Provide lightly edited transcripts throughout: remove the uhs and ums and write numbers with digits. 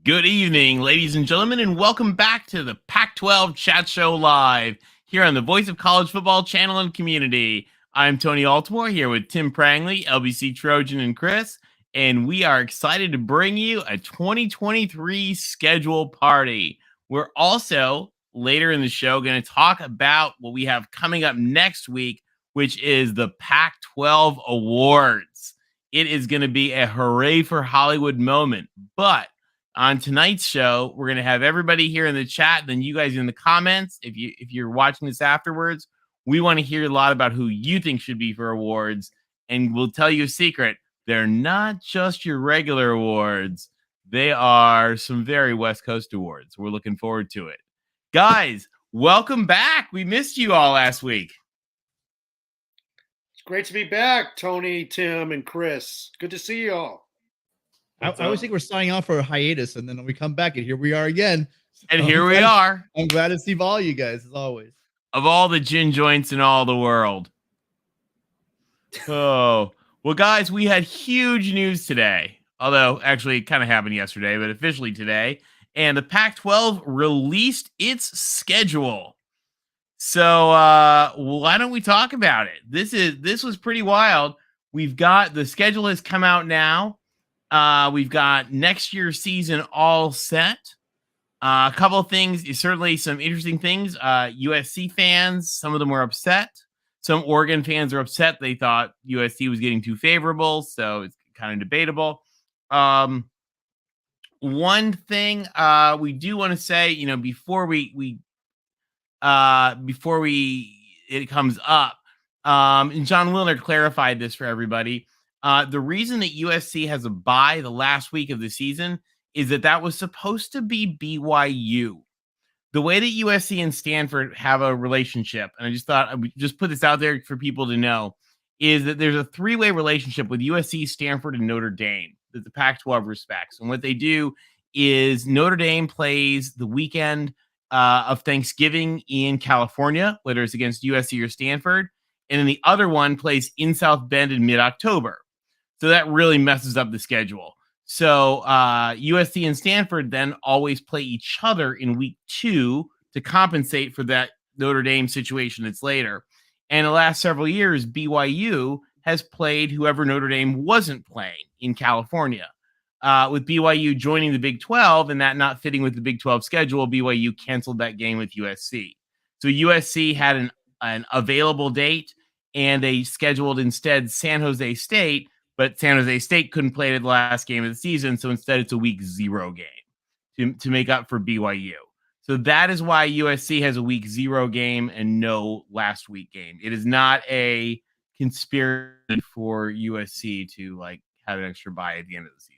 Good evening, ladies and gentlemen, and welcome back to the Pac-12 Chat Show Live here on the Voice of College Football channel and community. I'm Tony Altimore here with Tim Prangley, LBC Trojan, and Chris, and we are excited to bring you a 2023 schedule party. We're also, later in the show, going to talk about what we have coming up next week, which is the Pac-12 Awards. It is going to be a hooray for Hollywood moment, but on tonight's show, we're going to have everybody here in the chat, then you guys in the comments. If you're watching this afterwards, we want to hear a lot about who you think should be for awards, and we'll tell you a secret. They're not just your regular awards. They are some very West Coast awards. We're looking forward to it. Guys, welcome back. We missed you all last week. It's great to be back, Tony, Tim, and Chris. Good to see you all. I always think we're signing off for a hiatus, and then we come back, and here we are again. And here we are. I'm glad to see all you guys, as always. Of all the gin joints in all the world. Oh, well, guys, we had huge news today. Although, actually, it kind of happened yesterday, but officially today. And the Pac-12 released its schedule. So why don't we talk about it? This was pretty wild. We've got the schedule has come out now. We've got next year's season all set. A couple of things, certainly some interesting things. USC fans, some of them were upset. Some Oregon fans are upset. They thought USC was getting too favorable, so it's kind of debatable. One thing we do want to say, before it comes up, and John Wilner clarified this for everybody. The reason that USC has a bye the last week of the season is that was supposed to be BYU. The way that USC and Stanford have a relationship, and I just thought I would just put this out there for people to know, is that there's a three-way relationship with USC, Stanford, and Notre Dame that the Pac-12 respects. And what they do is Notre Dame plays the weekend of Thanksgiving in California, whether it's against USC or Stanford, and then the other one plays in South Bend in mid-October. So that really messes up the schedule. So USC and Stanford then always play each other in week 2 to compensate for that Notre Dame situation that's later. And the last several years, BYU has played whoever Notre Dame wasn't playing in California. With BYU joining the Big 12 and that not fitting with the Big 12 schedule, BYU canceled that game with USC. So USC had an available date, and they scheduled instead San Jose State, but San Jose State couldn't play the last game of the season, so instead it's a week 0 game to make up for BYU. So that is why USC has a week 0 game and no last week game. It is not a conspiracy for USC to have an extra bye at the end of the season.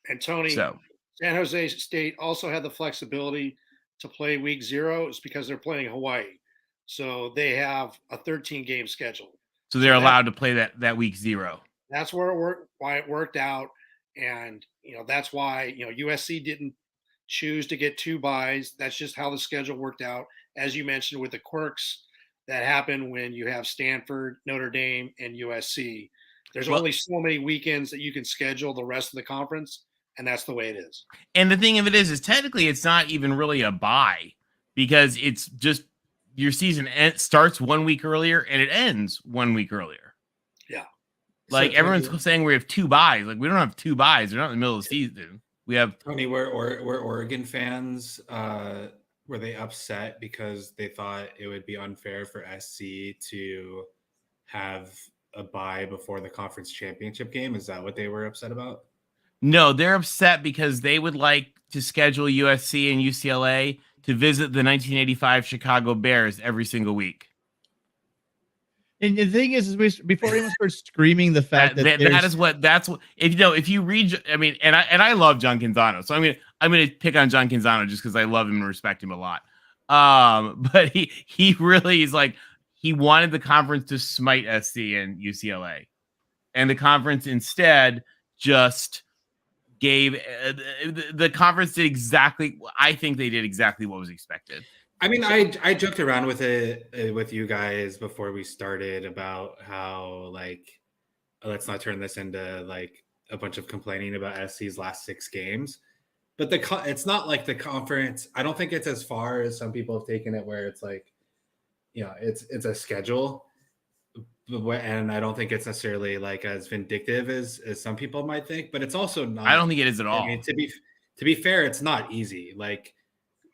And Tony, San Jose State also had the flexibility to play week 0. It's because they're playing Hawaii. So they have a 13-game schedule. So they're allowed to play that week 0. That's why it worked out. And, that's why, USC didn't choose to get 2 byes. That's just how the schedule worked out. As you mentioned, with the quirks that happen when you have Stanford, Notre Dame, and USC. There's only so many weekends that you can schedule the rest of the conference, and that's the way it is. And the thing of it is technically it's not even really a bye, because it's just your season starts 1 week earlier and it ends 1 week earlier. Yeah. Everyone's saying we have 2 byes. We don't have 2 byes. They're not in the middle of the season. We have Tony, were Oregon fans were they upset because they thought it would be unfair for SC to have a bye before the conference championship game? Is that what they were upset about? No, they're upset because they would like to schedule USC and UCLA to visit the 1985 Chicago Bears every single week. And the thing is before anyone starts screaming the fact if you read, I love John Canzano, so I'm gonna pick on John Canzano just because I love him and respect him a lot. But he really is he wanted the conference to smite SC and UCLA, and the conference instead just gave the conference did exactly. I think they did exactly what was expected. I joked around with it with you guys before we started about how let's not turn this into a bunch of complaining about SC's last 6 games. but it's not like the conference. I don't think it's as far as some people have taken it, where it's like, it's a schedule, and I don't think it's necessarily like as vindictive as some people might think. But it's also not. I don't think it is at all. I mean, to be fair, it's not easy. Like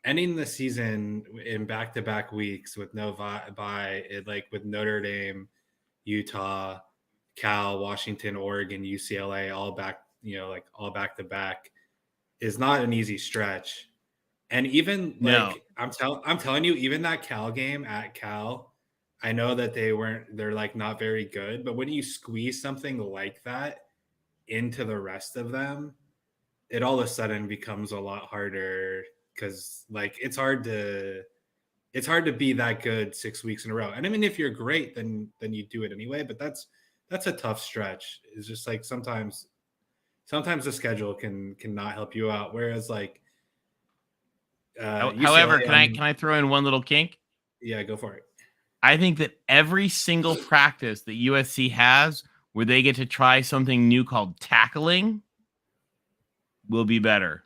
ending the season in back-to-back weeks with no bye, like with Notre Dame, Utah, Cal, Washington, Oregon, UCLA, all back, like all back to back, is not an easy stretch. And even like I'm telling you, even that Cal game at Cal, I know that they're like not very good, but when you squeeze something like that into the rest of them, it all of a sudden becomes a lot harder, because like it's hard to be that good 6 weeks in a row. And I mean, if you're great, then you do it anyway, but that's a tough stretch. It's just like sometimes the schedule can not help you out. Whereas like however, UCLA, can I throw in one little kink? Yeah, go for it. I think that every single practice that USC has where they get to try something new called tackling will be better.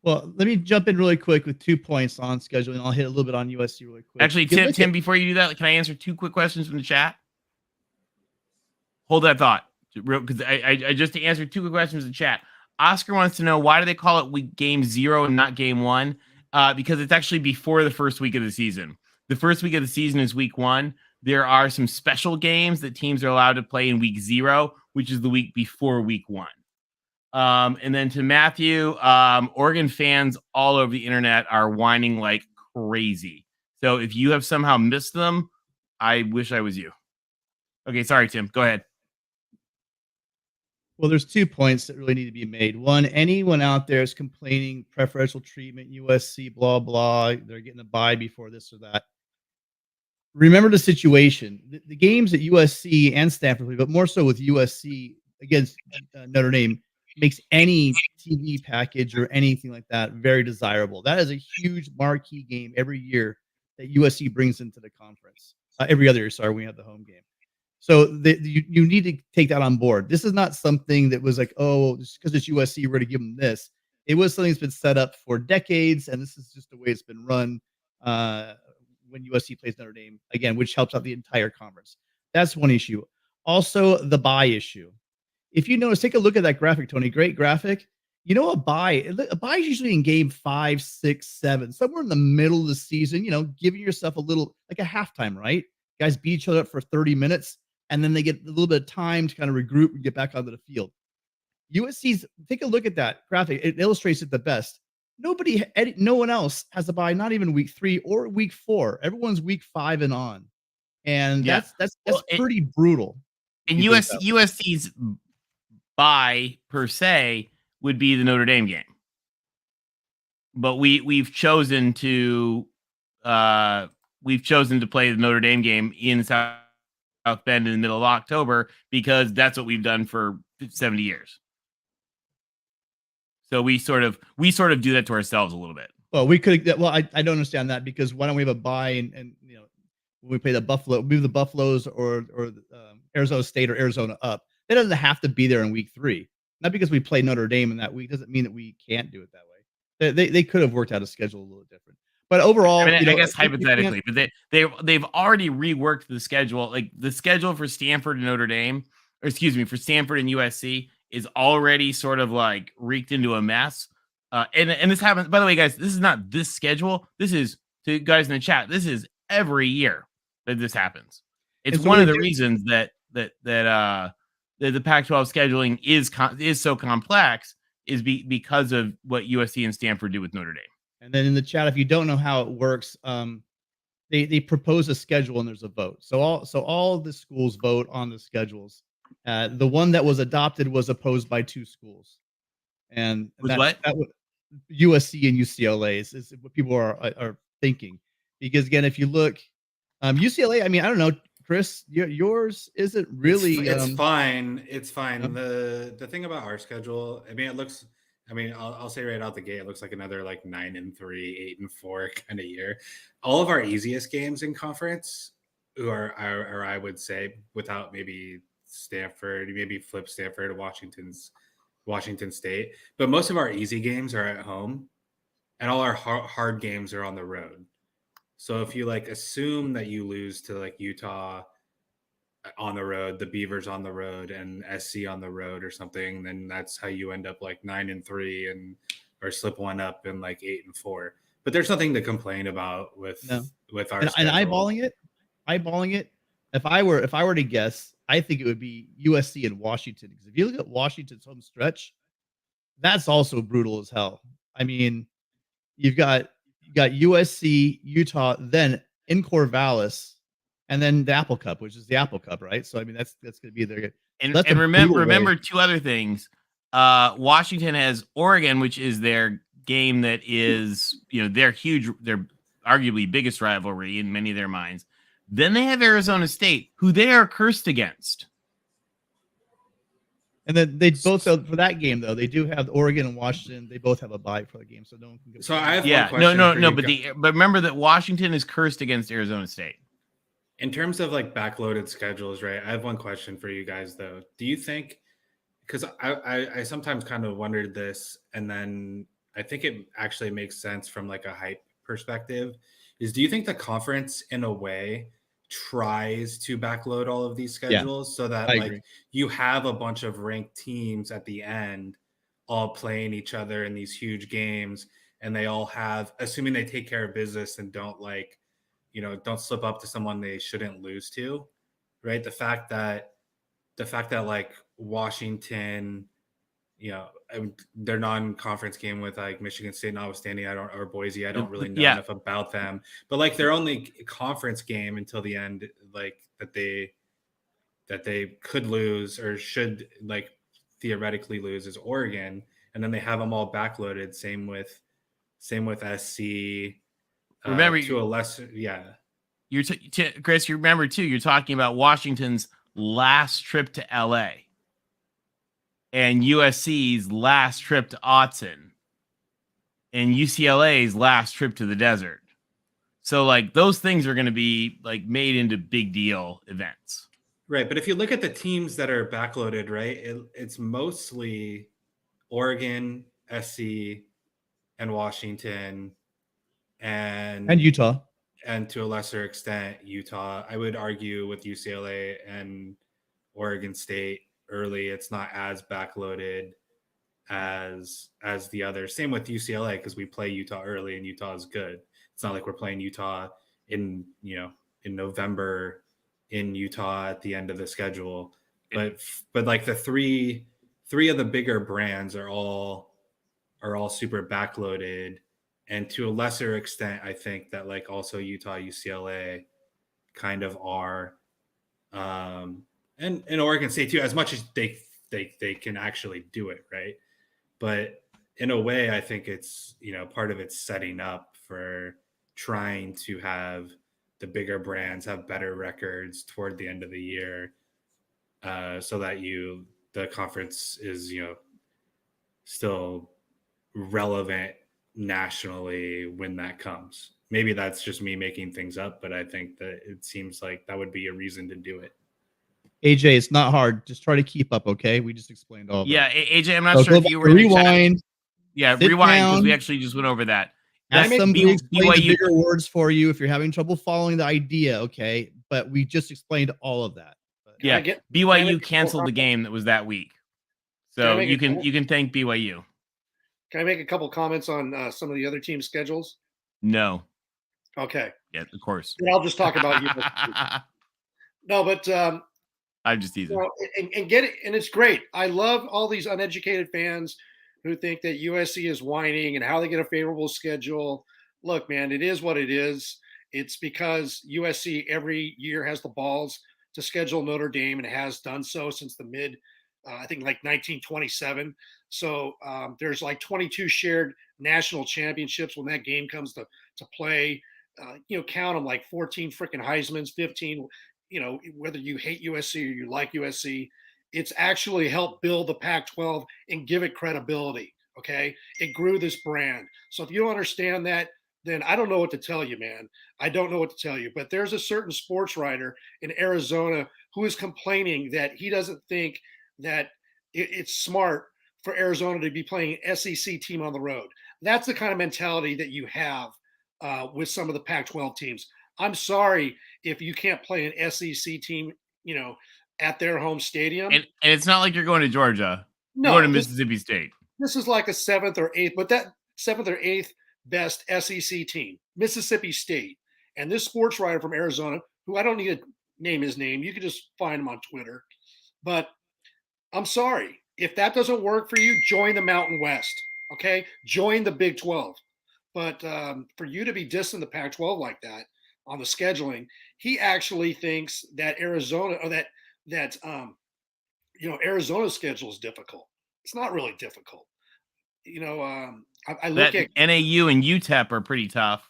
Well, let me jump in really quick with 2 points on scheduling. I'll hit a little bit on USC really quick. Actually, Tim, before you do that, can I answer 2 quick questions from the chat? Hold that thought, because I just answered 2 quick questions in the chat. Oscar wants to know, why do they call it game 0 and not game 1? Because it's actually before the first week of the season. The first week of the season is week 1. There are some special games that teams are allowed to play in week 0, which is the week before week 1. And then to Matthew, Oregon fans all over the internet are whining like crazy. So if you have somehow missed them, I wish I was you. Okay, sorry, Tim. Go ahead. Well, there's 2 points that really need to be made. One, anyone out there is complaining preferential treatment, USC, blah, blah, they're getting a bye before this or that. Remember the situation. The games at USC and Stanford, but more so with USC against Notre Dame, makes any TV package or anything like that very desirable. That is a huge marquee game every year that USC brings into the conference. Every other year, sorry, we have the home game. So you need to take that on board. This is not something that was like, oh, just because it's USC, we're going to give them this. It was something that's been set up for decades, and this is just the way it's been run when USC plays Notre Dame, again, which helps out the entire conference. That's one issue. Also, the bye issue. If you notice, take a look at that graphic, Tony. Great graphic. A bye is usually in game 5, 6, 7, somewhere in the middle of the season, giving yourself a little, like a halftime, right? Guys beat each other up for 30 minutes, and then they get a little bit of time to kind of regroup and get back onto the field. USC's, take a look at that graphic. It illustrates it the best. No one else has a bye, not even week 3 or week 4. Everyone's week 5 and on. And that's pretty brutal. And USC's bye per se would be the Notre Dame game. But we've chosen to play the Notre Dame game in South Bend in the middle of October, because that's what we've done for 70 years. So we sort of do that to ourselves a little bit. Well, we could. Well, I don't understand that, because why don't we have a bye and when we play the Buffalo, move the Buffaloes or Arizona State or Arizona up. That doesn't have to be there in week 3. Not because we play Notre Dame in that week doesn't mean that we can't do it that way. They could have worked out a schedule a little different. But overall, I guess hypothetically, but they've already reworked the schedule. Like the schedule for Stanford and Notre Dame, or excuse me, for Stanford and USC is already sort of like reeked into a mess. And this happens, by the way, guys, this is not this schedule. This is, to you guys in the chat, this is every year that this happens. It's one of the reasons that the Pac-12 scheduling is so complex is because of what USC and Stanford do with Notre Dame. And then in the chat, if you don't know how it works, they propose a schedule and there's a vote. So all the schools vote on the schedules. The one that was adopted was opposed by 2 schools, and that was USC and UCLA is what people are thinking. Because again, if you look, UCLA, I mean, I don't know, Chris, yours isn't really. It's fine. It's fine. The thing about our schedule, I mean, it looks. I mean, I'll say right out the gate, it looks like another like 9-3, 8-4 kind of year. All of our easiest games in conference, or I would say, without maybe Stanford, maybe flip Stanford, Washington's Washington State, but most of our easy games are at home, and all our hard games are on the road. So if you like assume that you lose to like Utah on the road, the Beavers on the road, and SC on the road or something, then that's how you end up like 9-3 and or slip one up in like 8-4. But there's nothing to complain about with our and schedule. eyeballing it. If I were to guess, I think it would be USC and Washington, because if you look at Washington's home stretch, that's also brutal as hell. I mean, you got USC, Utah, then in Corvallis, and then the Apple Cup, which is the Apple Cup, right? So I mean, that's going to be there. And remember two other things. Washington has Oregon, which is their game that is, their arguably biggest rivalry in many of their minds. Then they have Arizona State, who they are cursed against. And then they both, for that game though, they do have Oregon and Washington. They both have a bye for the game, so no one can get. So I have one question but remember that Washington is cursed against Arizona State. In terms of like backloaded schedules, right? I have one question for you guys though. Do you think, because I sometimes kind of wondered this, and then I think it actually makes sense from like a hype perspective, is do you think the conference in a way tries to backload all of these schedules so that like you have a bunch of ranked teams at the end all playing each other in these huge games, and they all have, assuming they take care of business and don't like, don't slip up to someone they shouldn't lose to, right? The fact that like Washington, their non-conference game with like Michigan State notwithstanding, or Boise, I don't really know enough about them, but like their only conference game until the end, like that they could lose or should like theoretically lose, is Oregon, and then they have them all backloaded. Same with SC. Remember, to a lesser, Chris, you remember too, you're talking about Washington's last trip to LA and USC's last trip to Autzen and UCLA's last trip to the desert. So like those things are going to be like made into big deal events. Right. But if you look at the teams that are backloaded, right, it's mostly Oregon, SC, and Washington, and Utah, and to a lesser extent Utah. I would argue with UCLA and Oregon State early, it's not as backloaded as the others. Same with UCLA, because we play Utah early and Utah is good. It's not like we're playing Utah in November in Utah at the end of the schedule. But like the three of the bigger brands are all super backloaded. And to a lesser extent, I think that like also Utah, UCLA kind of are, and Oregon State too, as much as they can actually do it, right? But in a way, I think it's, part of it's setting up for trying to have the bigger brands have better records toward the end of the year, so that the conference is, still relevant nationally when that comes. Maybe that's just me making things up, but I think that it seems like that would be a reason to do it. AJ, it's not hard. Just try to keep up, okay? We just explained all of that. AJ, I'm not sure if you were rewind. Rewind, because we actually just went over that. Ask somebody to explain the bigger words for you if you're having trouble following the idea, okay? But we just explained all of that. BYU canceled the game that was that week, so you can thank BYU. Can I make a couple comments on some of the other team schedules? No. Okay. Yeah, of course. Then I'll just talk about you. No, but I'm just teasing. And get it, and it's great. I love all these uneducated fans who think that USC is whining and how they get a favorable schedule. Look, man, it is what it is. It's because USC every year has the balls to schedule Notre Dame and has done so since the I think like 1927. So there's like 22 shared national championships when that game comes to play. Count them, like 14 freaking Heismans, 15. Whether you hate USC or you like USC, it's actually helped build the Pac-12 and give it credibility. Okay, it grew this brand. So if you don't understand that, then I don't know what to tell you, man. I don't know what to tell you. But there's a certain sports writer in Arizona who is complaining that he doesn't think that it's smart for Arizona to be playing an SEC team on the road. That's the kind of mentality that you have with some of the Pac-12 teams. I'm sorry if you can't play an SEC team, at their home stadium. And it's not like you're going to Georgia. No, you're going to Mississippi State. This is like a 7th or 8th, but that 7th or 8th best SEC team, Mississippi State. And this sports writer from Arizona, who I don't need to name his name, you can just find him on Twitter. But I'm sorry. If that doesn't work for you, join the Mountain West, okay? Join the Big 12. But for you to be dissing the Pac-12 like that on the scheduling, he actually thinks that Arizona or that Arizona's schedule is difficult. It's not really difficult. I look at NAU and UTEP are pretty tough.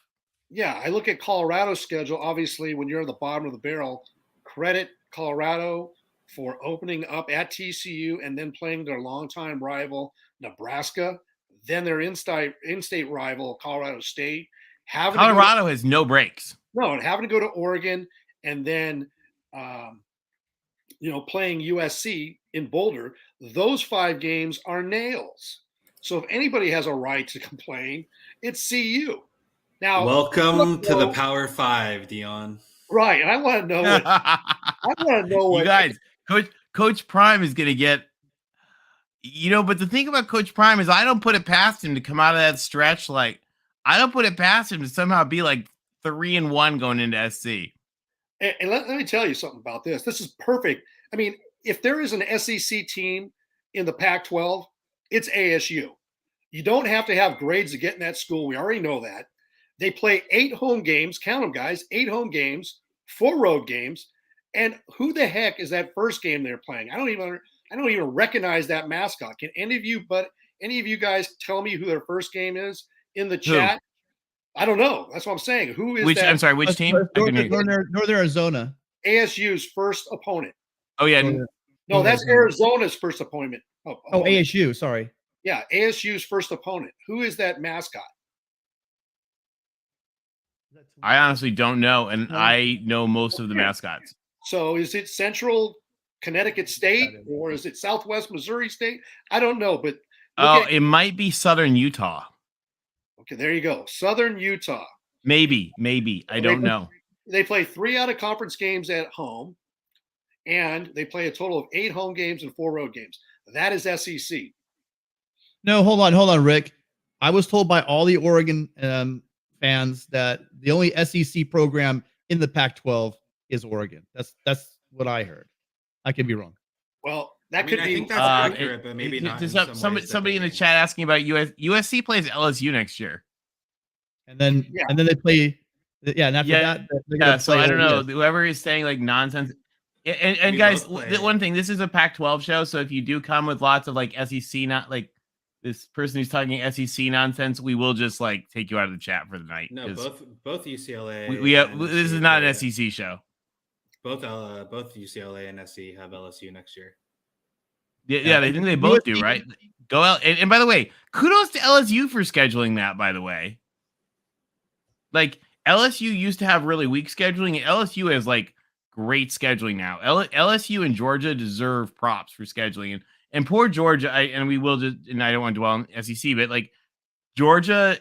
Yeah, I look at Colorado's schedule. Obviously, when you're at the bottom of the barrel, credit Colorado for opening up at TCU and then playing their longtime rival Nebraska, then their in-state rival Colorado State. Colorado has no breaks. No, and having to go to Oregon and then playing USC in Boulder. Those 5 games are nails. So if anybody has a right to complain, it's CU. Now, welcome to the Power 5, Dion. Right, and I want to know what. You guys, Coach Prime is going to get. But the thing about Coach Prime is I don't put it past him to come out of that stretch. Like, I don't put it past him to somehow be like 3-1 going into SC. And let me tell you something about this. This is perfect. I mean, if there is an SEC team in the Pac-12, it's ASU. You don't have to have grades to get in that school. We already know that. They play 8 home games. Count them, guys. 8 home games, 4 road games. And who the heck is that first game they're playing? I don't even recognize that mascot. Can any of you guys tell me who their first game is in the chat? I don't know. That's what I'm saying. Who is that? I'm sorry, which team? Northern Arizona. ASU's first opponent. Oh, yeah. No, that's Arizona's first opponent. Oh, ASU. Sorry. Yeah, ASU's first opponent. Who is that mascot? I honestly don't know, and I know most of the mascots. So is it Central Connecticut State or is it Southwest Missouri State? I don't know, but it might be Southern Utah. Okay, there you go. Southern Utah. Maybe. I don't know. They play 3 out of conference games at home, and they play a total of 8 home games and 4 road games. That is SEC. No, hold on, Rick. I was told by all the Oregon fans that the only SEC program in the Pac-12 is Oregon. That's what I heard. I could be wrong. Well, I think that's accurate, but maybe not. Somebody in the chat asking about USC plays LSU next year, and then they play. Yeah, and after that, so I don't know. Whoever is saying like nonsense, and guys, one thing, this is a Pac-12 show, so if you do come with lots of like SEC, not like this person who's talking SEC nonsense, we will just like take you out of the chat for the night. No, both UCLA. This is not an SEC show. Both UCLA and SC have LSU next year. Yeah, they think they both do, right? Go out, and by the way, kudos to LSU for scheduling that. By the way, like LSU used to have really weak scheduling, and LSU has like great scheduling now. LSU and Georgia deserve props for scheduling, and poor Georgia. I don't want to dwell on SEC, but like Georgia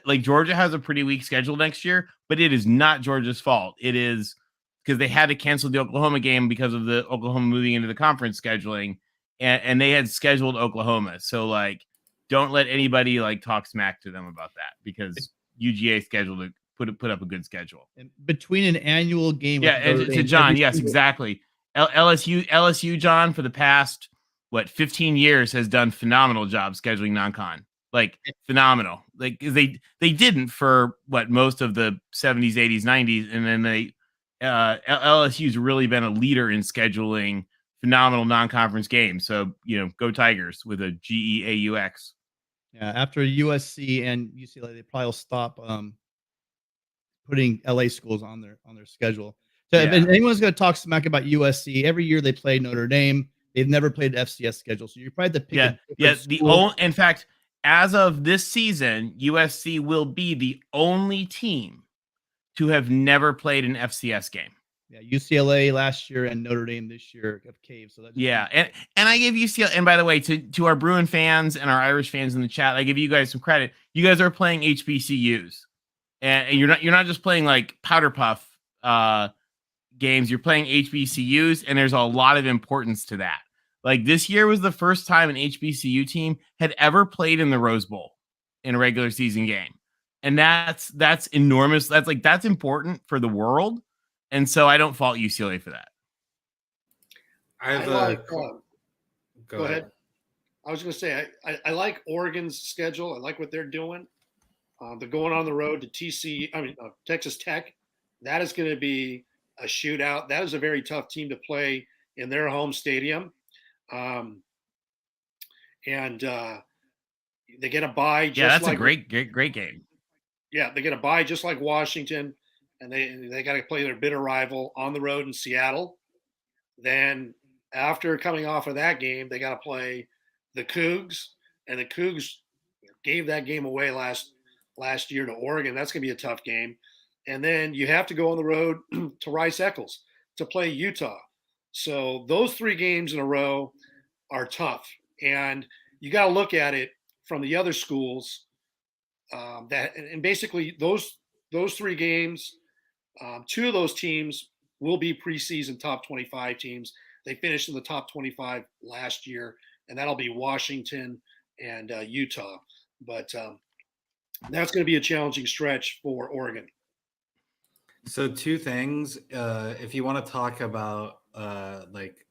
has a pretty weak schedule next year, but it is not Georgia's fault. It is because they had to cancel the Oklahoma game because of the Oklahoma moving into the conference scheduling. And they had scheduled Oklahoma. So, like, don't let anybody, like, talk smack to them about that because UGA scheduled to put up a good schedule. And between an annual game. Yeah, and to John, yes, exactly. LSU, John, for the past, 15 years has done phenomenal job scheduling non-con. Like, phenomenal. Like, they didn't for, most of the 70s, 80s, 90s. And then LSU's really been a leader in scheduling phenomenal non-conference game. So, go Tigers with a GEAUX. Yeah, after USC and UCLA, they probably will stop putting LA schools on their schedule. So if anyone's going to talk smack about USC, every year they play Notre Dame. They've never played an FCS schedule. So you're probably the pick. In fact, as of this season, USC will be the only team to have never played an FCS game. Yeah, UCLA last year and Notre Dame this year have caved. So that's Yeah, and I give UCLA. And by the way, to our Bruin fans and our Irish fans in the chat, I give you guys some credit. You guys are playing HBCUs, and you're not just playing like powder puff games. You're playing HBCUs, and there's a lot of importance to that. Like this year was the first time an HBCU team had ever played in the Rose Bowl in a regular season game, and that's enormous. That's important for the world, and so I don't fault UCLA for that. I have go ahead. I was going to say I like Oregon's schedule. I like what they're doing. They're going on the road to Texas Tech. That is going to be a shootout. That is a very tough team to play in their home stadium. And they get a bye. Yeah, that's a great game. Yeah, they get a bye just like Washington, and they got to play their bitter rival on the road in Seattle. Then after coming off of that game, they got to play the Cougs, and the Cougs gave that game away last year to Oregon. That's going to be a tough game. And then you have to go on the road to Rice-Eccles to play Utah. So those 3 games in a row are tough. And you got to look at it from the other schools and basically those 3 games, 2 of those teams will be preseason top 25 teams. They finished in the top 25 last year, and that'll be Washington and Utah. But that's going to be a challenging stretch for Oregon. So 2 things. If you want to talk about like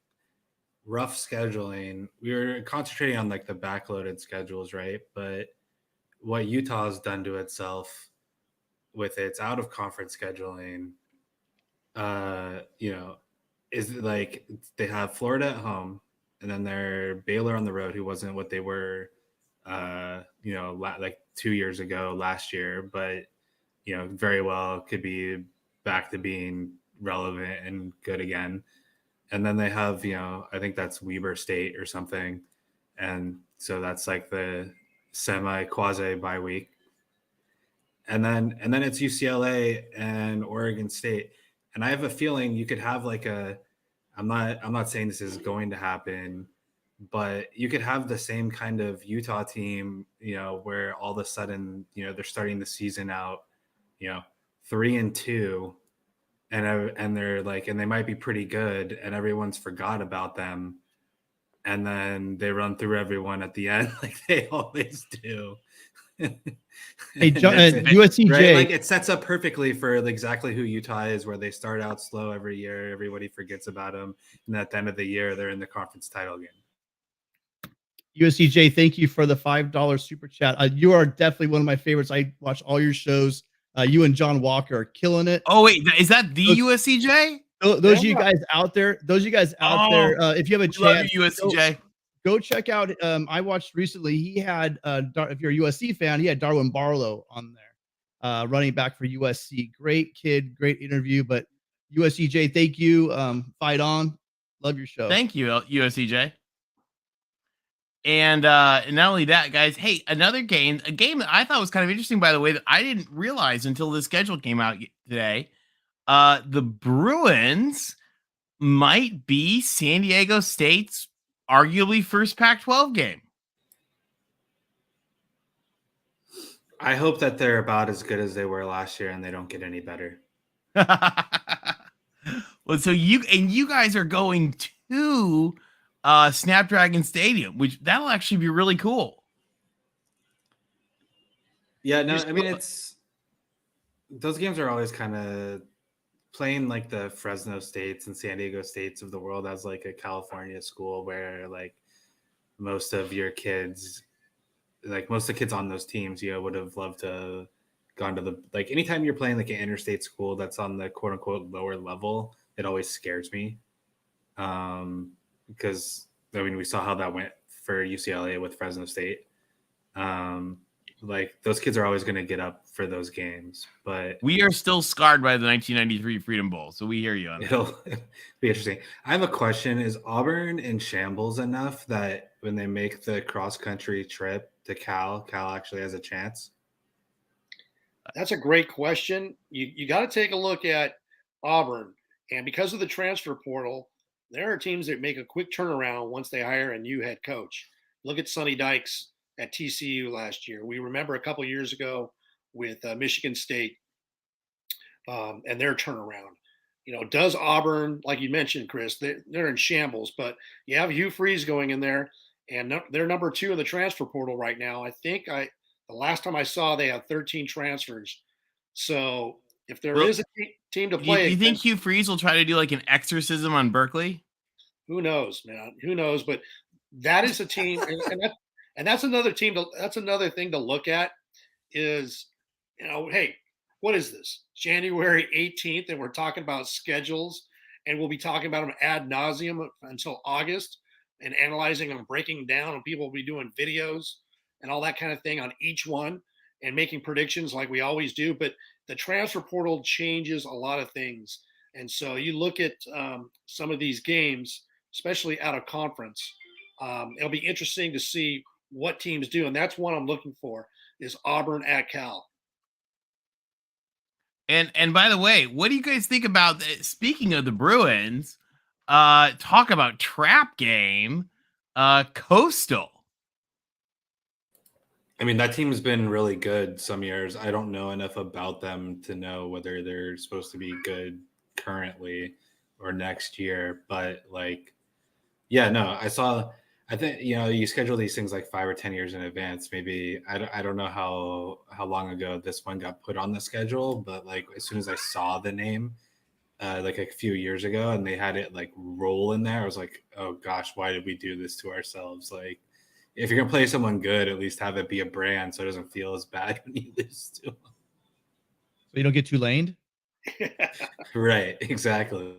rough scheduling, we were concentrating on like the backloaded schedules, right? But what Utah has done to itself with its out of conference scheduling, is like they have Florida at home, and then they're Baylor on the road, who wasn't what they were, like 2 years ago, last year, but very well could be back to being relevant and good again. And then they have, I think that's Weber State or something. And so that's like the quasi bye week. And then it's UCLA and Oregon State. And I have a feeling you could have like I'm not saying this is going to happen, but you could have the same kind of Utah team, where all of a sudden, they're starting the season out, 3-2, and they're like, and they might be pretty good, and everyone's forgot about them, and then they run through everyone at the end, like they always do. Hey, USCJ, right? Like it sets up perfectly for exactly who Utah is, where they start out slow every year, everybody forgets about them, and at the end of the year, they're in the conference title game. USCJ, thank you for the $5 super chat. You are definitely one of my favorites. I watch all your shows. You and John Walker are killing it. Oh wait, is that the USCJ? Those of you guys out there, if you have a chance, USCJ. Go check out. I watched recently. He had, if you're a USC fan, he had Darwin Barlow on there, running back for USC. Great kid, great interview. But USCJ, thank you. Fight on. Love your show. Thank you, USCJ. And not only that, guys, hey, another game, a game that I thought was kind of interesting, by the way, that I didn't realize until the schedule came out today. The Bruins might be San Diego State's arguably first Pac-12 game. I hope that they're about as good as they were last year and they don't get any better. Well, so you guys are going to Snapdragon Stadium, which that'll actually be really cool. Yeah, no, I mean, those games are always kind of playing like the Fresno States and San Diego States of the world as like a California school where like most of the kids on those teams, would have loved to gone to the, like anytime you're playing like an interstate school that's on the quote unquote lower level, it always scares me. Because I mean, we saw how that went for UCLA with Fresno State. Like those kids are always going to get up for those games, but we are still scarred by the 1993 Freedom Bowl. So we hear you on that. It'll be interesting. I have a question. Is Auburn in shambles enough that when they make the cross country trip to Cal actually has a chance? That's a great question. You got to take a look at Auburn. And because of the transfer portal, there are teams that make a quick turnaround once they hire a new head coach. Look at Sonny Dykes at TCU last year. We remember a couple years ago with Michigan State and their turnaround. Does Auburn, like you mentioned, Chris, they're in shambles, but you have Hugh Freeze going in there, and they're number 2 in the transfer portal right now. I think the last time I saw they had 13 transfers. So if there is a team to play, do you think Hugh Freeze will try to do like an exorcism on Berkeley? Who knows, man? Who knows? But that is a team, and that's another team. That's another thing to look at is, hey, what is this? January 18th, and we're talking about schedules, and we'll be talking about them ad nauseum until August, and analyzing them, breaking down, and people will be doing videos and all that kind of thing on each one and making predictions like we always do. But the transfer portal changes a lot of things. And so you look at some of these games, especially out of conference, it'll be interesting to see what teams do. And that's one I'm looking for is Auburn at Cal. And by the way, what do you guys think about, speaking of the Bruins, talk about trap game, Coastal? I mean, that team's been really good some years. I don't know enough about them to know whether they're supposed to be good currently or next year. But I think, you schedule these things like 5 or 10 years in advance. Maybe I don't know how long ago this one got put on the schedule, but like as soon as I saw the name, like a few years ago, and they had it like roll in there, I was like, oh gosh, why did we do this to ourselves? Like, if you're gonna play someone good, at least have it be a brand so it doesn't feel as bad when you lose to them. So you don't get Tulane? Right, exactly.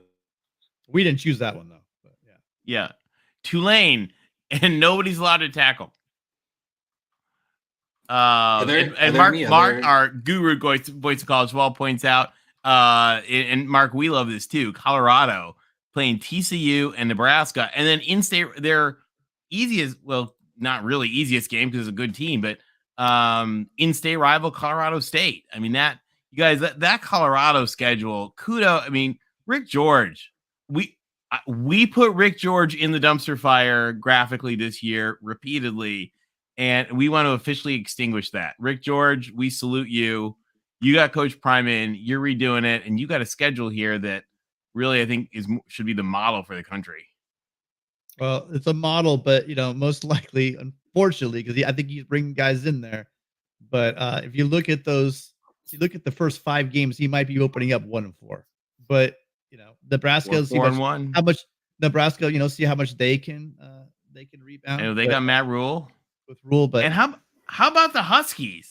We didn't choose that one though. But yeah, Tulane, and nobody's allowed to tackle. Mark, our guru voice of college ball, points out, and Mark, we love this too. Colorado playing TCU and Nebraska, and then in-state, their easiest, well, not really easiest game because it's a good team, but in-state rival Colorado State. I mean, that you guys, that Colorado schedule, kudos. I mean, Rick George, we put Rick George in the dumpster fire graphically this year repeatedly, and we want to officially extinguish that. Rick George, we salute you. You got Coach Prime in, you're redoing it, and you got a schedule here that really I think should be the model for the country. Well, it's a model, but most likely, unfortunately, because I think he's bringing guys in there. But if you look at the first 5 games, he might be opening up 1-4. But Nebraska, see how much Nebraska, see how much they can rebound. I know they got Matt Rule with Rule, but and how about the Huskies?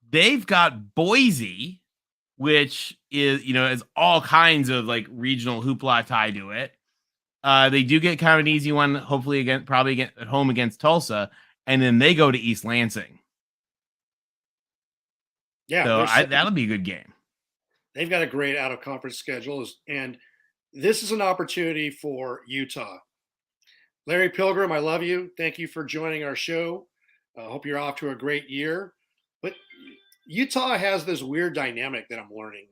They've got Boise, which is has all kinds of like regional hoopla tied to it. They do get kind of an easy one, hopefully probably at home against Tulsa, and then they go to East Lansing. Yeah, so that'll be a good game. They've got a great out-of-conference schedule, and this is an opportunity for Utah. Larry Pilgrim, I love you. Thank you for joining our show. I hope you're off to a great year. But Utah has this weird dynamic that I'm learning.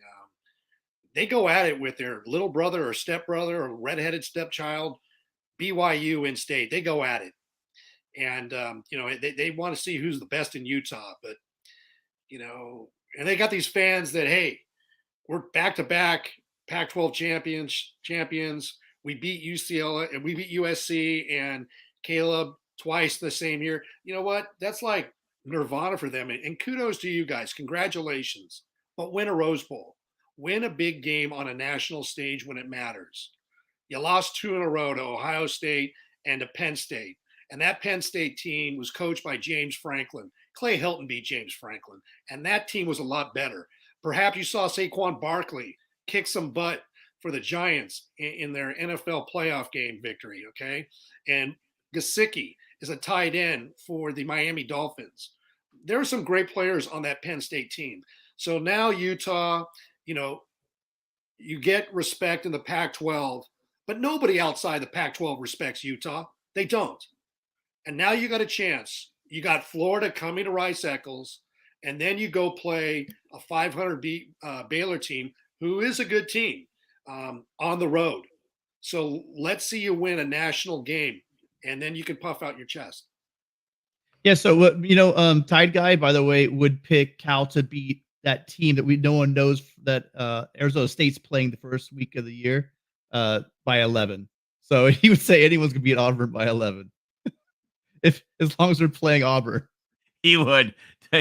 They go at it with their little brother or stepbrother or redheaded stepchild, BYU in state. They go at it. And, they want to see who's the best in Utah. But, and they got these fans that, hey, we're back-to-back Pac-12 champions. We beat UCLA and we beat USC and Caleb twice the same year. You know what? That's like nirvana for them. And kudos to you guys. Congratulations. But win a Rose Bowl. Win a big game on a national stage when it matters. You lost 2 in a row to Ohio State and to Penn State. And that Penn State team was coached by James Franklin. Clay Helton beat James Franklin. And that team was a lot better. Perhaps you saw Saquon Barkley kick some butt for the Giants in their NFL playoff game victory, okay? And Gesicki is a tight end for the Miami Dolphins. There are some great players on that Penn State team. So now Utah, you get respect in the Pac-12, but nobody outside the Pac-12 respects Utah. They don't. And now you got a chance. You got Florida coming to Rice-Eccles, and then you go play a 500 Baylor team, who is a good team. on the road. So let's see you win a national game, and then you can puff out your chest. Yeah. So Tide Guy, by the way, would pick Cal to beat that team that no one knows that Arizona State's playing the first week of the year by 11. So he would say anyone's gonna beat Auburn by 11, as long as they're playing Auburn. He would.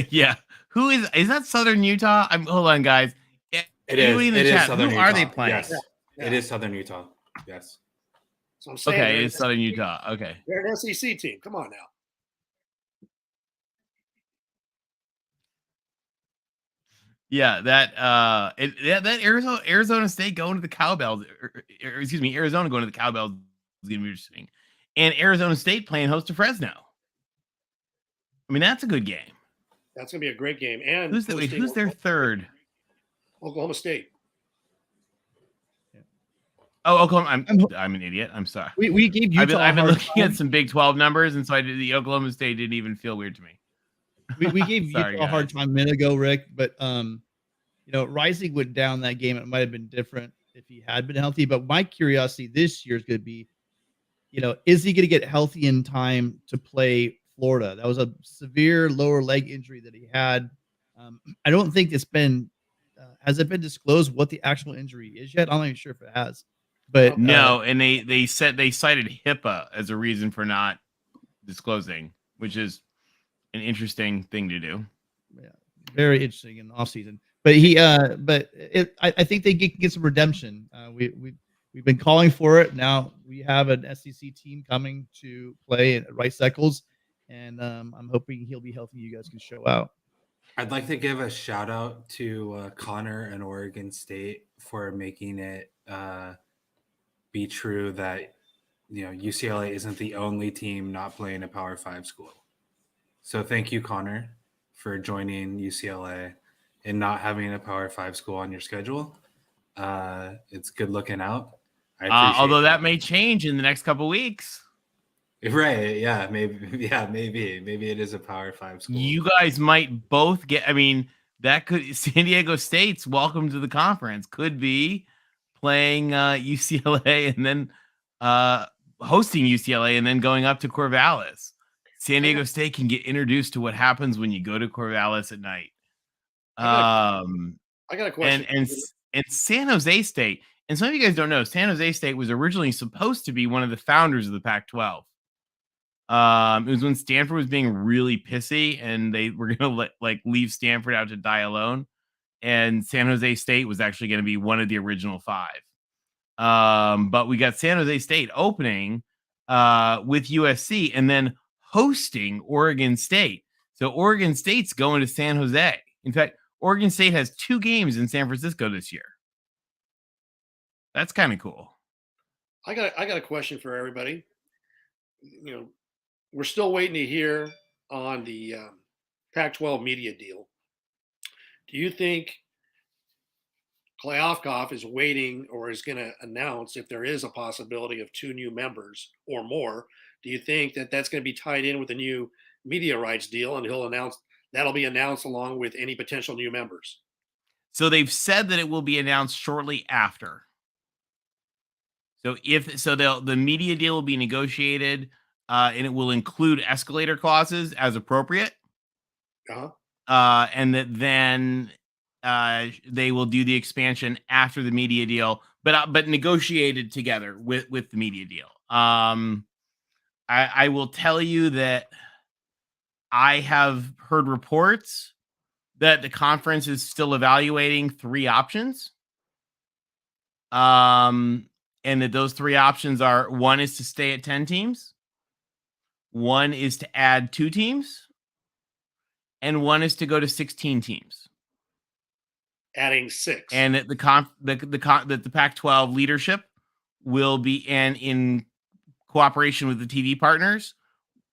Yeah. Who is that Southern Utah? Hold on, guys. It is. In the It chat, is Southern who Utah. are they playing? Yes. Yeah. It is Southern Utah. Yes. So I'm saying, Okay, it's Southern Utah. Okay. They're an SEC team. Come on now. Yeah, that Arizona State going to the Cowbells, Arizona going to the Cowbells is going to be interesting, and Arizona State playing host to Fresno. I mean, that's a good game. That's going to be a great game. And Who's their third? Oklahoma State. Oh, Oklahoma. I'm an idiot. I'm sorry. We gave Utah. I've been looking at some Big 12 numbers, and so the Oklahoma State didn't even feel weird to me. We gave Utah a hard time a minute ago, Rick, but Rising went down that game. It might have been different if he had been healthy. But my curiosity this year is going to be, is he going to get healthy in time to play Florida? That was a severe lower leg injury that he had. I don't think it's been has it been disclosed what the actual injury is yet? I'm not even sure if it has. But no, and they cited HIPAA as a reason for not disclosing, which is an interesting thing to do. Yeah, very interesting in off season. But I think they can get some redemption. We've been calling for it. Now we have an SEC team coming to play at Rice Eccles, and I'm hoping he'll be healthy. You guys can show out. I'd like to give a shout out to Connor and Oregon State for making it be true that UCLA isn't the only team not playing a Power 5 school. So thank you, Connor, for joining UCLA and not having a Power 5 school on your schedule. It's good looking out. Although that may change in the next couple of weeks. Right. Yeah. Maybe. Yeah. Maybe it is a Power 5 school. You guys might both get. I mean, that could San Diego State's welcome to the conference could be playing UCLA and then hosting UCLA and then going up to Corvallis. San Diego State can get introduced to what happens when you go to Corvallis at night. I got a question. And San Jose State. And some of you guys don't know, San Jose State was originally supposed to be one of the founders of the Pac-12. It was when Stanford was being really pissy and they were going to leave Stanford out to die alone. And San Jose State was actually going to be one of the original 5. But we got San Jose State opening with USC and then hosting Oregon State. So Oregon State's going to San Jose. In fact, Oregon State has 2 games in San Francisco this year. That's kind of cool. I got a question for everybody. We're still waiting to hear on the Pac-12 media deal. Do you think Kliavkoff is waiting or is going to announce if there is a possibility of 2 new members or more? Do you think that that's going to be tied in with the new media rights deal and that'll be announced along with any potential new members? So they've said that it will be announced shortly after. So the media deal will be negotiated and it will include escalator clauses as appropriate. And that then they will do the expansion after the media deal, but negotiated together with the media deal. I will tell you that I have heard reports that the conference is still evaluating 3 options. And that those 3 options are: 1 is to stay at 10 teams, 1 is to add 2 teams, and 1 is to go to 16 teams. Adding 6. And that the Pac-12 leadership will be in cooperation with the TV partners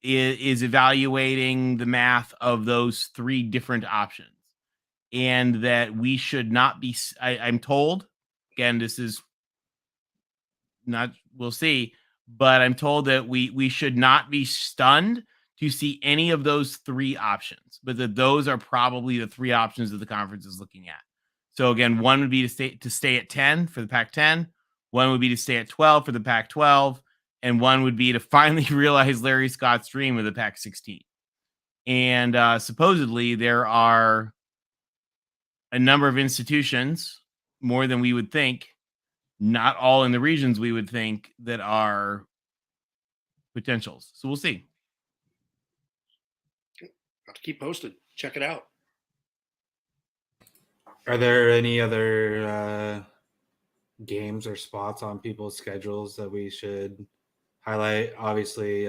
is evaluating the math of those 3 different options, and that we should not be. I'm told, again, this is not, we'll see, but I'm told that we should not be stunned to see any of those 3 options, but that those are probably the 3 options that the conference is looking at. So again, one would be to stay at 10 for the Pac-10, one would be to stay at 12 for the Pac-12, and one would be to finally realize Larry Scott's dream of the Pac-16. And supposedly there are a number of institutions, more than we would think, not all in the regions we would think, that are potentials. So we'll see. Have to keep posted. Check it out. Are there any other games or spots on people's schedules that we should highlight? Obviously,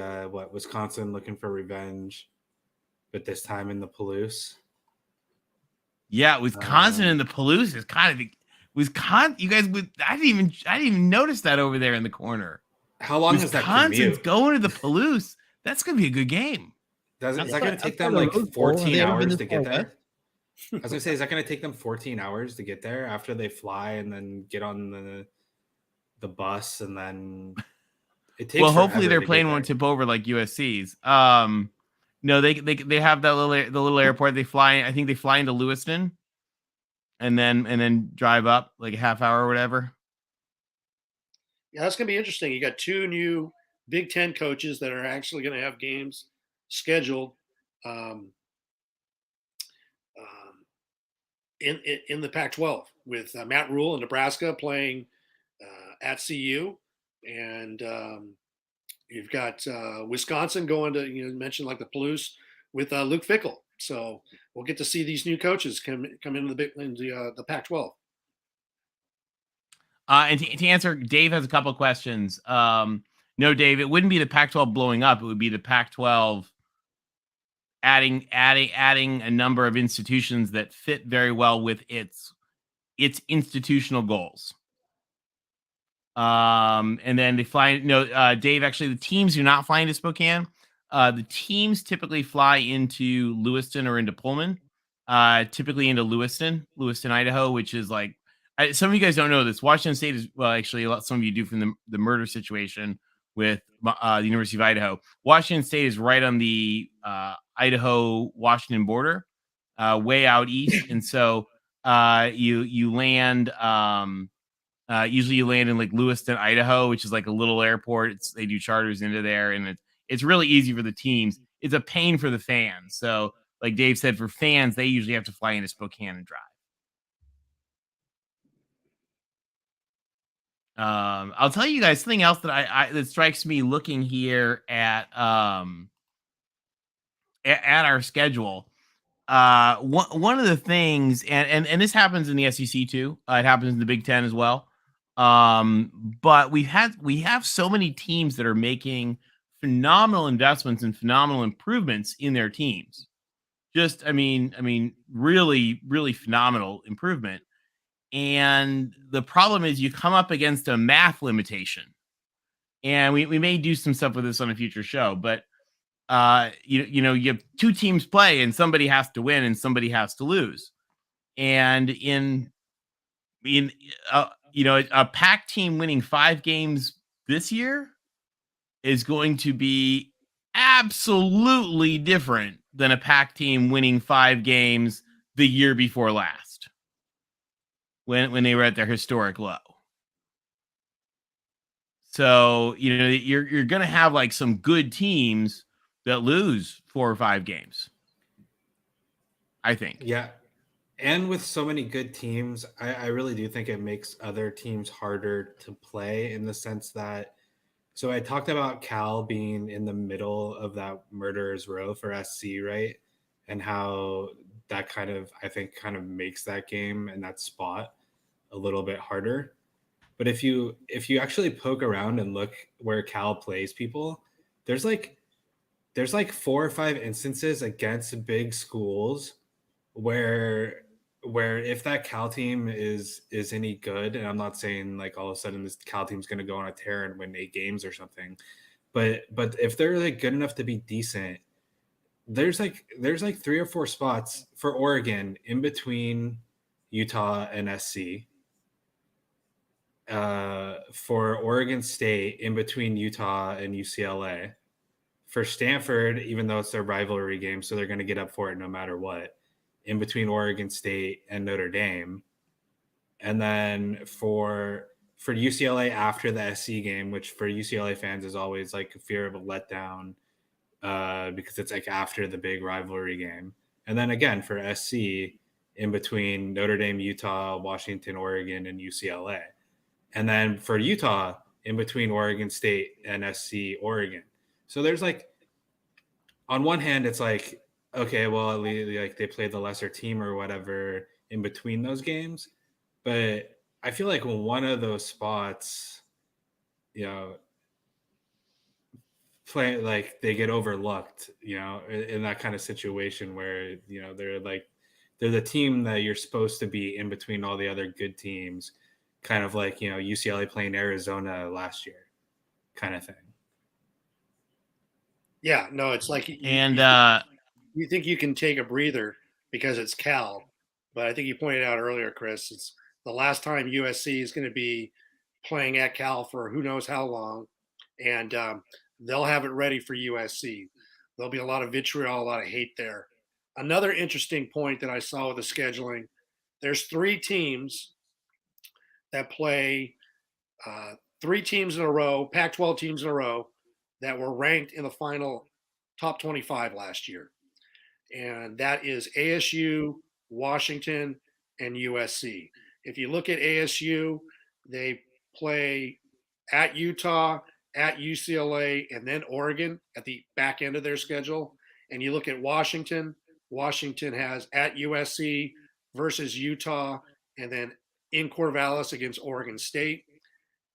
Wisconsin looking for revenge, but this time in the Palouse. Yeah, Wisconsin and the Palouse is kind of Wisconsin. You guys, I didn't even notice that over there in the corner. How long is that commute? Wisconsin's going to the Palouse. That's going to be a good game. Is that going to take them like 14 hours to get there? I was going to say, is that going to take them 14 hours to get there after they fly and then get on the bus and then it takes? Well, hopefully their plane won't tip over like USC's. No, they have that little airport. They fly. I think they fly into Lewiston, and then drive up like a half hour or whatever. Yeah, that's gonna be interesting. You got two new Big Ten coaches that are actually going to have games scheduled in the Pac-12 with Matt Rule in Nebraska playing at CU, and you've got Wisconsin going to, you mentioned like the Palouse with Luke Fickell. So we'll get to see these new coaches come into the Pac-12. And to answer, Dave has a couple of questions. No, Dave, it wouldn't be the Pac-12 blowing up. It would be the Pac-12 adding a number of institutions that fit very well with its institutional goals. And then they fly. No, Dave, actually, the teams do not fly into Spokane. The teams typically fly into Lewiston or into Pullman. Typically into Lewiston, Idaho, which is like, some of you guys don't know this. Washington State is, well, actually, some of you do from the murder situation with the University of Idaho. Washington State is right on the Idaho-Washington border, way out east, and so you land. Usually you land in like Lewiston, Idaho, which is like a little airport. They do charters into there, and it's really easy for the teams. It's a pain for the fans. So, like Dave said, for fans, they usually have to fly into Spokane and drive. I'll tell you guys something else that that strikes me looking here at our schedule. One of the things, and this happens in the SEC too. It happens in the Big Ten as well. But we have so many teams that are making phenomenal investments and phenomenal improvements in their teams. Just, I mean, really, really phenomenal improvement. And the problem is you come up against a math limitation. And we may do some stuff with this on a future show, but you have two teams play and somebody has to win and somebody has to lose. And in a Pac team winning 5 games this year is going to be absolutely different than a Pac team winning 5 games the year before last, when they were at their historic low. So, you're going to have like some good teams that lose 4 or 5 games, I think. Yeah. And with so many good teams, I really do think it makes other teams harder to play, in the sense that, so I talked about Cal being in the middle of that murderer's row for SC, right? And how that kind of makes that game and that spot a little bit harder. But if you actually poke around and look where Cal plays people, there's like 4 or 5 instances against big schools where if that Cal team is any good, and I'm not saying like all of a sudden this Cal team's going to go on a tear and win 8 games or something, but if they're like good enough to be decent, there's like 3 or 4 spots for Oregon in between Utah and SC. For Oregon State in between Utah and UCLA. For Stanford, even though it's their rivalry game, so they're going to get up for it no matter what, in between Oregon State and Notre Dame. And then for UCLA after the SC game, which for UCLA fans is always like a fear of a letdown because it's like after the big rivalry game. And then again for SC in between Notre Dame, Utah, Washington, Oregon, and UCLA. And then for Utah in between Oregon State and SC Oregon. So there's like, on one hand, it's like, okay, well, at least like they played the lesser team or whatever in between those games. But I feel like when one of those spots, play like they get overlooked, in that kind of situation where, they're the team that you're supposed to be in between all the other good teams, kind of like, UCLA playing Arizona last year kind of thing. Yeah, no, it's like you think you can take a breather because it's Cal, but I think you pointed out earlier, Chris, it's the last time USC is going to be playing at Cal for who knows how long, and they'll have it ready for USC. There'll be a lot of vitriol, a lot of hate there. Another interesting point that I saw with the scheduling, there's 3 teams that play 3 teams in a row, Pac-12 teams in a row, that were ranked in the final top 25 last year. And that is ASU, Washington, and USC. If you look at ASU, they play at Utah, at UCLA, and then Oregon at the back end of their schedule. And you look at Washington, Washington has at USC versus Utah, and then in Corvallis against Oregon State.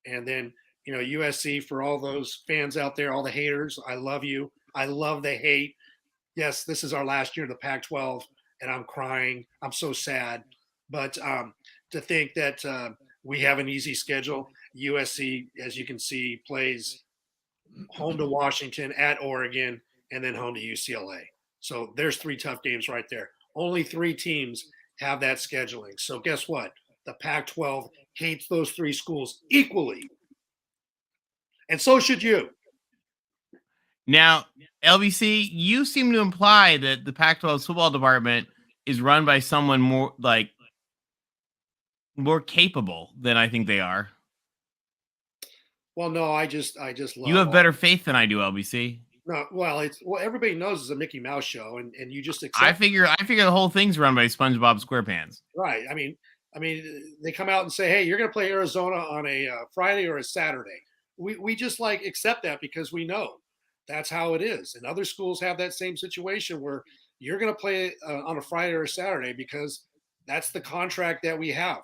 And then, USC, for all those fans out there, all the haters, I love you. I love the hate. Yes, this is our last year of the Pac-12, and I'm crying. I'm so sad. But to think that we have an easy schedule, USC, as you can see, plays home to Washington, at Oregon, and then home to UCLA. So there's 3 tough games right there. Only 3 teams have that scheduling. So guess what? The Pac-12 hates those 3 schools equally. And so should you. Now, LBC, you seem to imply that the Pac-12 football department is run by someone more capable than I think they are. Well, no, I just love. You have better faith than I do, LBC. No, well, everybody knows it's a Mickey Mouse show, and you just accept. I figure the whole thing's run by SpongeBob SquarePants. Right. I mean, they come out and say, "Hey, you're going to play Arizona on a Friday or a Saturday." We just accept that because we know that's how it is. And other schools have that same situation where you're going to play on a Friday or a Saturday because that's the contract that we have.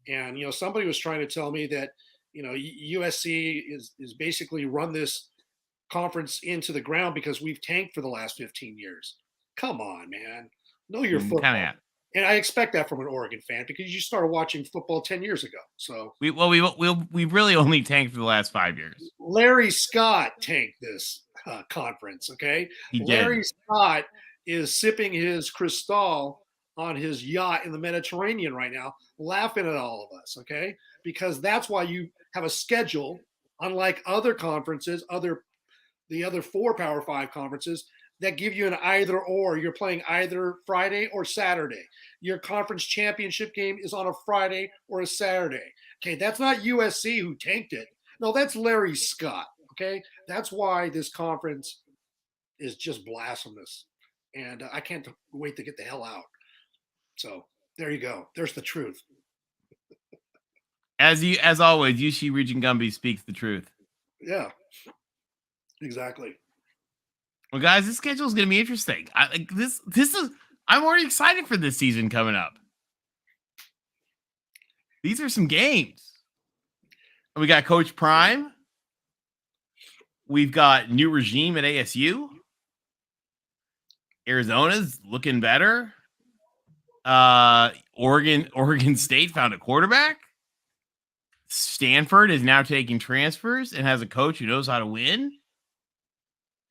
And somebody was trying to tell me that USC is basically run this conference into the ground because we've tanked for the last 15 years. Come on, man. Know your football. Kinda. And I expect that from an Oregon fan because you started watching football 10 years ago. So we really only tanked for the last 5 years. Larry Scott tanked this conference. Okay, Larry Scott is sipping his Cristal on his yacht in the Mediterranean right now, laughing at all of us. Okay, because that's why you have a schedule, unlike other conferences, the other 4 Power 5 conferences, that give you an either or. You're playing either Friday or Saturday. Your conference championship game is on a Friday or a Saturday. Okay, that's not USC who tanked it. No, that's Larry Scott. Okay, that's why this conference is just blasphemous. And I can't wait to get the hell out. So there you go. There's the truth. As always, UC Regent Gumby speaks the truth. Yeah, exactly. Well, guys, this schedule is going to be interesting. I'm already excited for this season coming up. These are some games. We got Coach Prime. We've got new regime at ASU. Arizona's looking better. Oregon State found a quarterback. Stanford is now taking transfers and has a coach who knows how to win.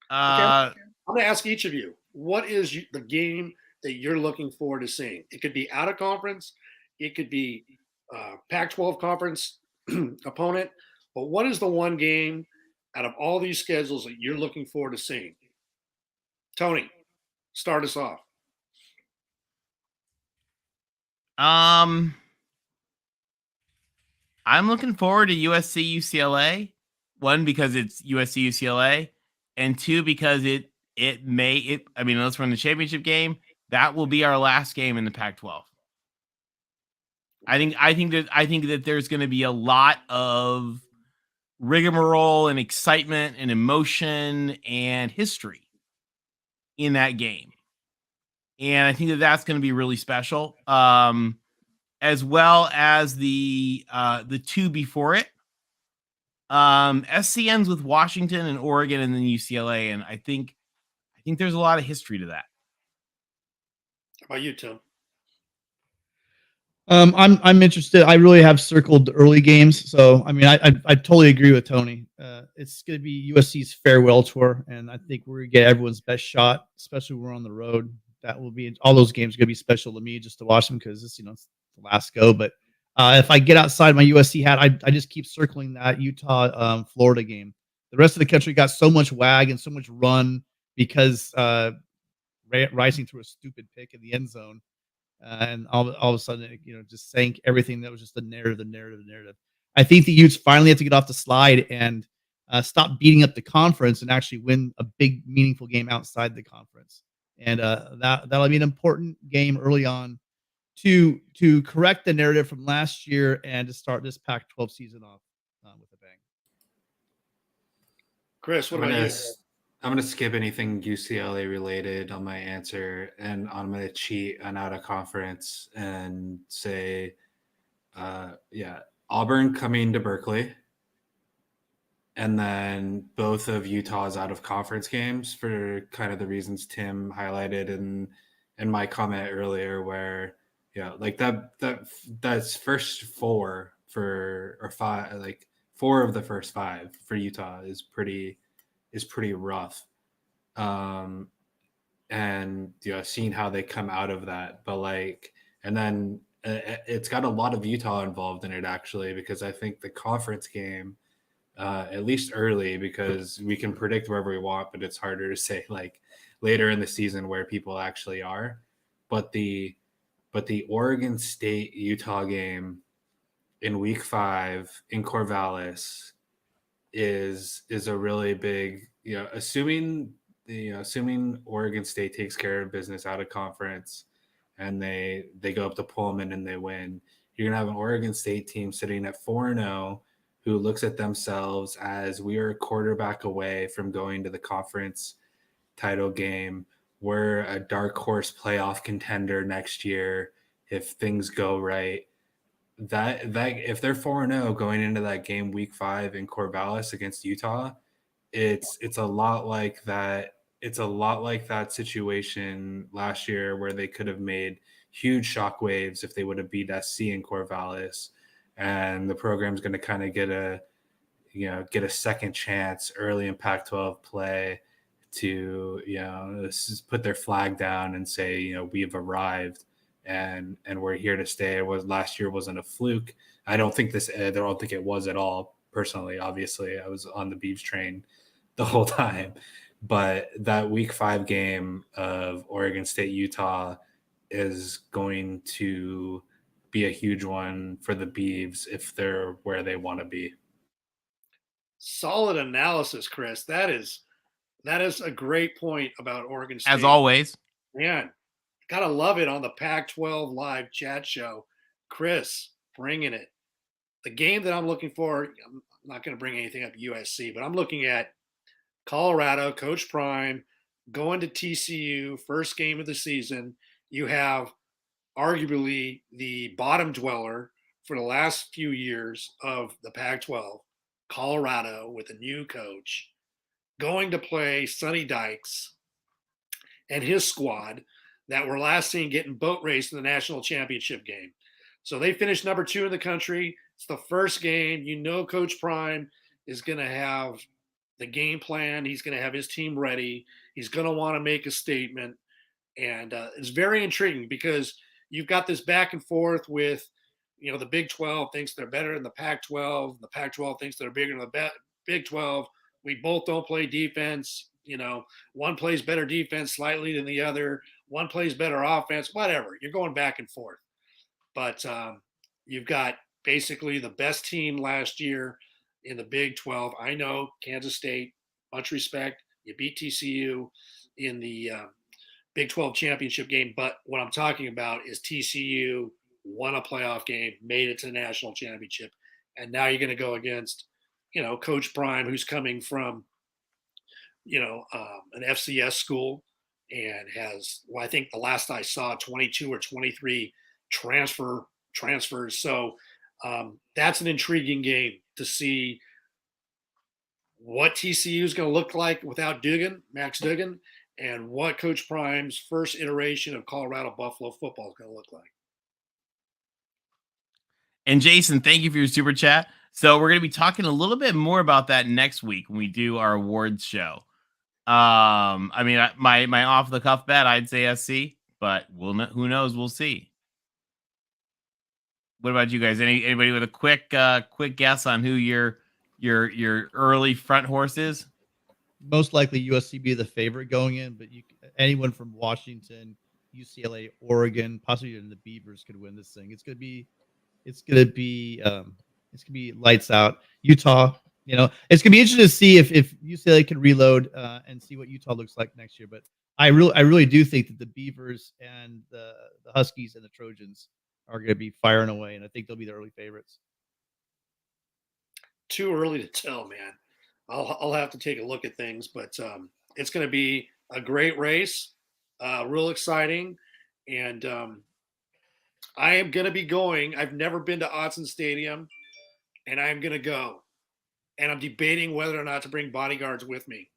I'm going to ask each of you, what is the game that you're looking forward to seeing? It could be out of conference. It could be Pac-12 conference opponent. But what is the one game out of all these schedules that you're looking forward to seeing? Tony, start us off. I'm looking forward to USC UCLA. One, because it's USC UCLA, and two, because I mean, unless we're in the championship game, that will be our last game in the Pac-12. I think that there's going to be a lot of rigmarole and excitement and emotion and history in that game. And I think that that's going to be really special. As well as the two before it. SC ends with Washington and Oregon and then UCLA. And I think there's a lot of history to that. How about you, Tim? I'm interested. I really have circled the early games, so I mean, I totally agree with Tony. It's going to be USC's farewell tour, and I think we're going to get everyone's best shot, especially when we're on the road. That will be all those games are going to be special to me just to watch them because it's it's the last go. But if I get outside my USC hat, I just keep circling that Utah Florida game. The rest of the country got so much wag and so much run because rising through a stupid pick in the end zone. And all of a sudden, it, just sank everything that was just the narrative. I think the Utes finally have to get off the slide and stop beating up the conference and actually win a big, meaningful game outside the conference. And that'll be an important game early on to correct the narrative from last year and to start this Pac-12 season off with a bang. Chris, what about you? I'm going to skip anything UCLA related on my answer, and I'm going to cheat on out of conference and say, Auburn coming to Berkeley, and then both of Utah's out of conference games for kind of the reasons Tim highlighted in my comment earlier, where that's first four or five, like four of the first five for Utah is pretty rough. And seeing how they come out of that, but and then it's got a lot of Utah involved in it actually, because I think the conference game, at least early, because we can predict wherever we want, but it's harder to say later in the season where people actually are. But the Oregon State Utah game in week 5 in Corvallis is a really big, assuming Oregon State takes care of business out of conference and they go up to Pullman and they win, you're gonna have an Oregon State team sitting at 4-0 who looks at themselves as, we are a quarterback away from going to the conference title game. We're a dark horse playoff contender next year if things go right. That if they're 4-0 going into that game week 5 in Corvallis against Utah, it's a lot like that. It's a lot like that situation last year where they could have made huge shockwaves if they would have beat SC in Corvallis, and the program's going to kind of get a second chance early in Pac-12 play to put their flag down and say, we have arrived and we're here to stay. Last year wasn't a fluke. I don't think it was at all. Personally, obviously, I was on the Beavs train the whole time, but that week 5 game of Oregon State Utah is going to be a huge one for the Beavs if they're where they want to be. Solid analysis, Chris. That is a great point about Oregon State. As always. Man, gotta love it on the Pac-12 live chat show. Chris, bringing it. The game that I'm looking for, I'm not going to bring anything up USC, but I'm looking at Colorado, Coach Prime, going to TCU, first game of the season. You have arguably the bottom dweller for the last few years of the Pac-12, Colorado, with a new coach, going to play Sonny Dykes and his squad that were last seen getting boat raced in the national championship game. So they finished number 2 in the country. It's the first game. Coach Prime is going to have the game plan. He's going to have his team ready. He's going to want to make a statement. And it's very intriguing because you've got this back and forth with, the Big 12 thinks they're better than the Pac-12. The Pac-12 thinks they're bigger than the Big 12. We both don't play defense. One plays better defense slightly than the other. One plays better offense, whatever. You're going back and forth. But you've got basically the best team last year in the Big 12. I know Kansas State, much respect. You beat TCU in the Big 12 championship game. But what I'm talking about is TCU won a playoff game, made it to the national championship. And now you're going to go against, Coach Prime, who's coming from, an FCS school and has, well, I think the last I saw, 22 or 23 transfers. So that's an intriguing game to see what TCU is going to look like without Max Duggan, and what Coach Prime's first iteration of Colorado Buffalo football is going to look like. And Jason, thank you for your super chat. So we're going to be talking a little bit more about that next week when we do our awards show. I mean, my off the cuff bet, I'd say SC, but who knows? We'll see. What about you guys? Anybody with a quick guess on who your early front horse is? Most likely USC be the favorite going in, but anyone from Washington, UCLA, Oregon, possibly even the Beavers could win this thing. It's gonna be lights out. Utah, it's gonna be interesting to see if UCLA can reload and see what Utah looks like next year. But I really do think that the Beavers and the Huskies and the Trojans are going to be firing away, and I think they'll be the early favorites. Too early to tell, man. I'll have to take a look at things, but it's going to be a great race, real exciting, and I am going to be going. I've never been to Autzen Stadium, and I'm going to go, and I'm debating whether or not to bring bodyguards with me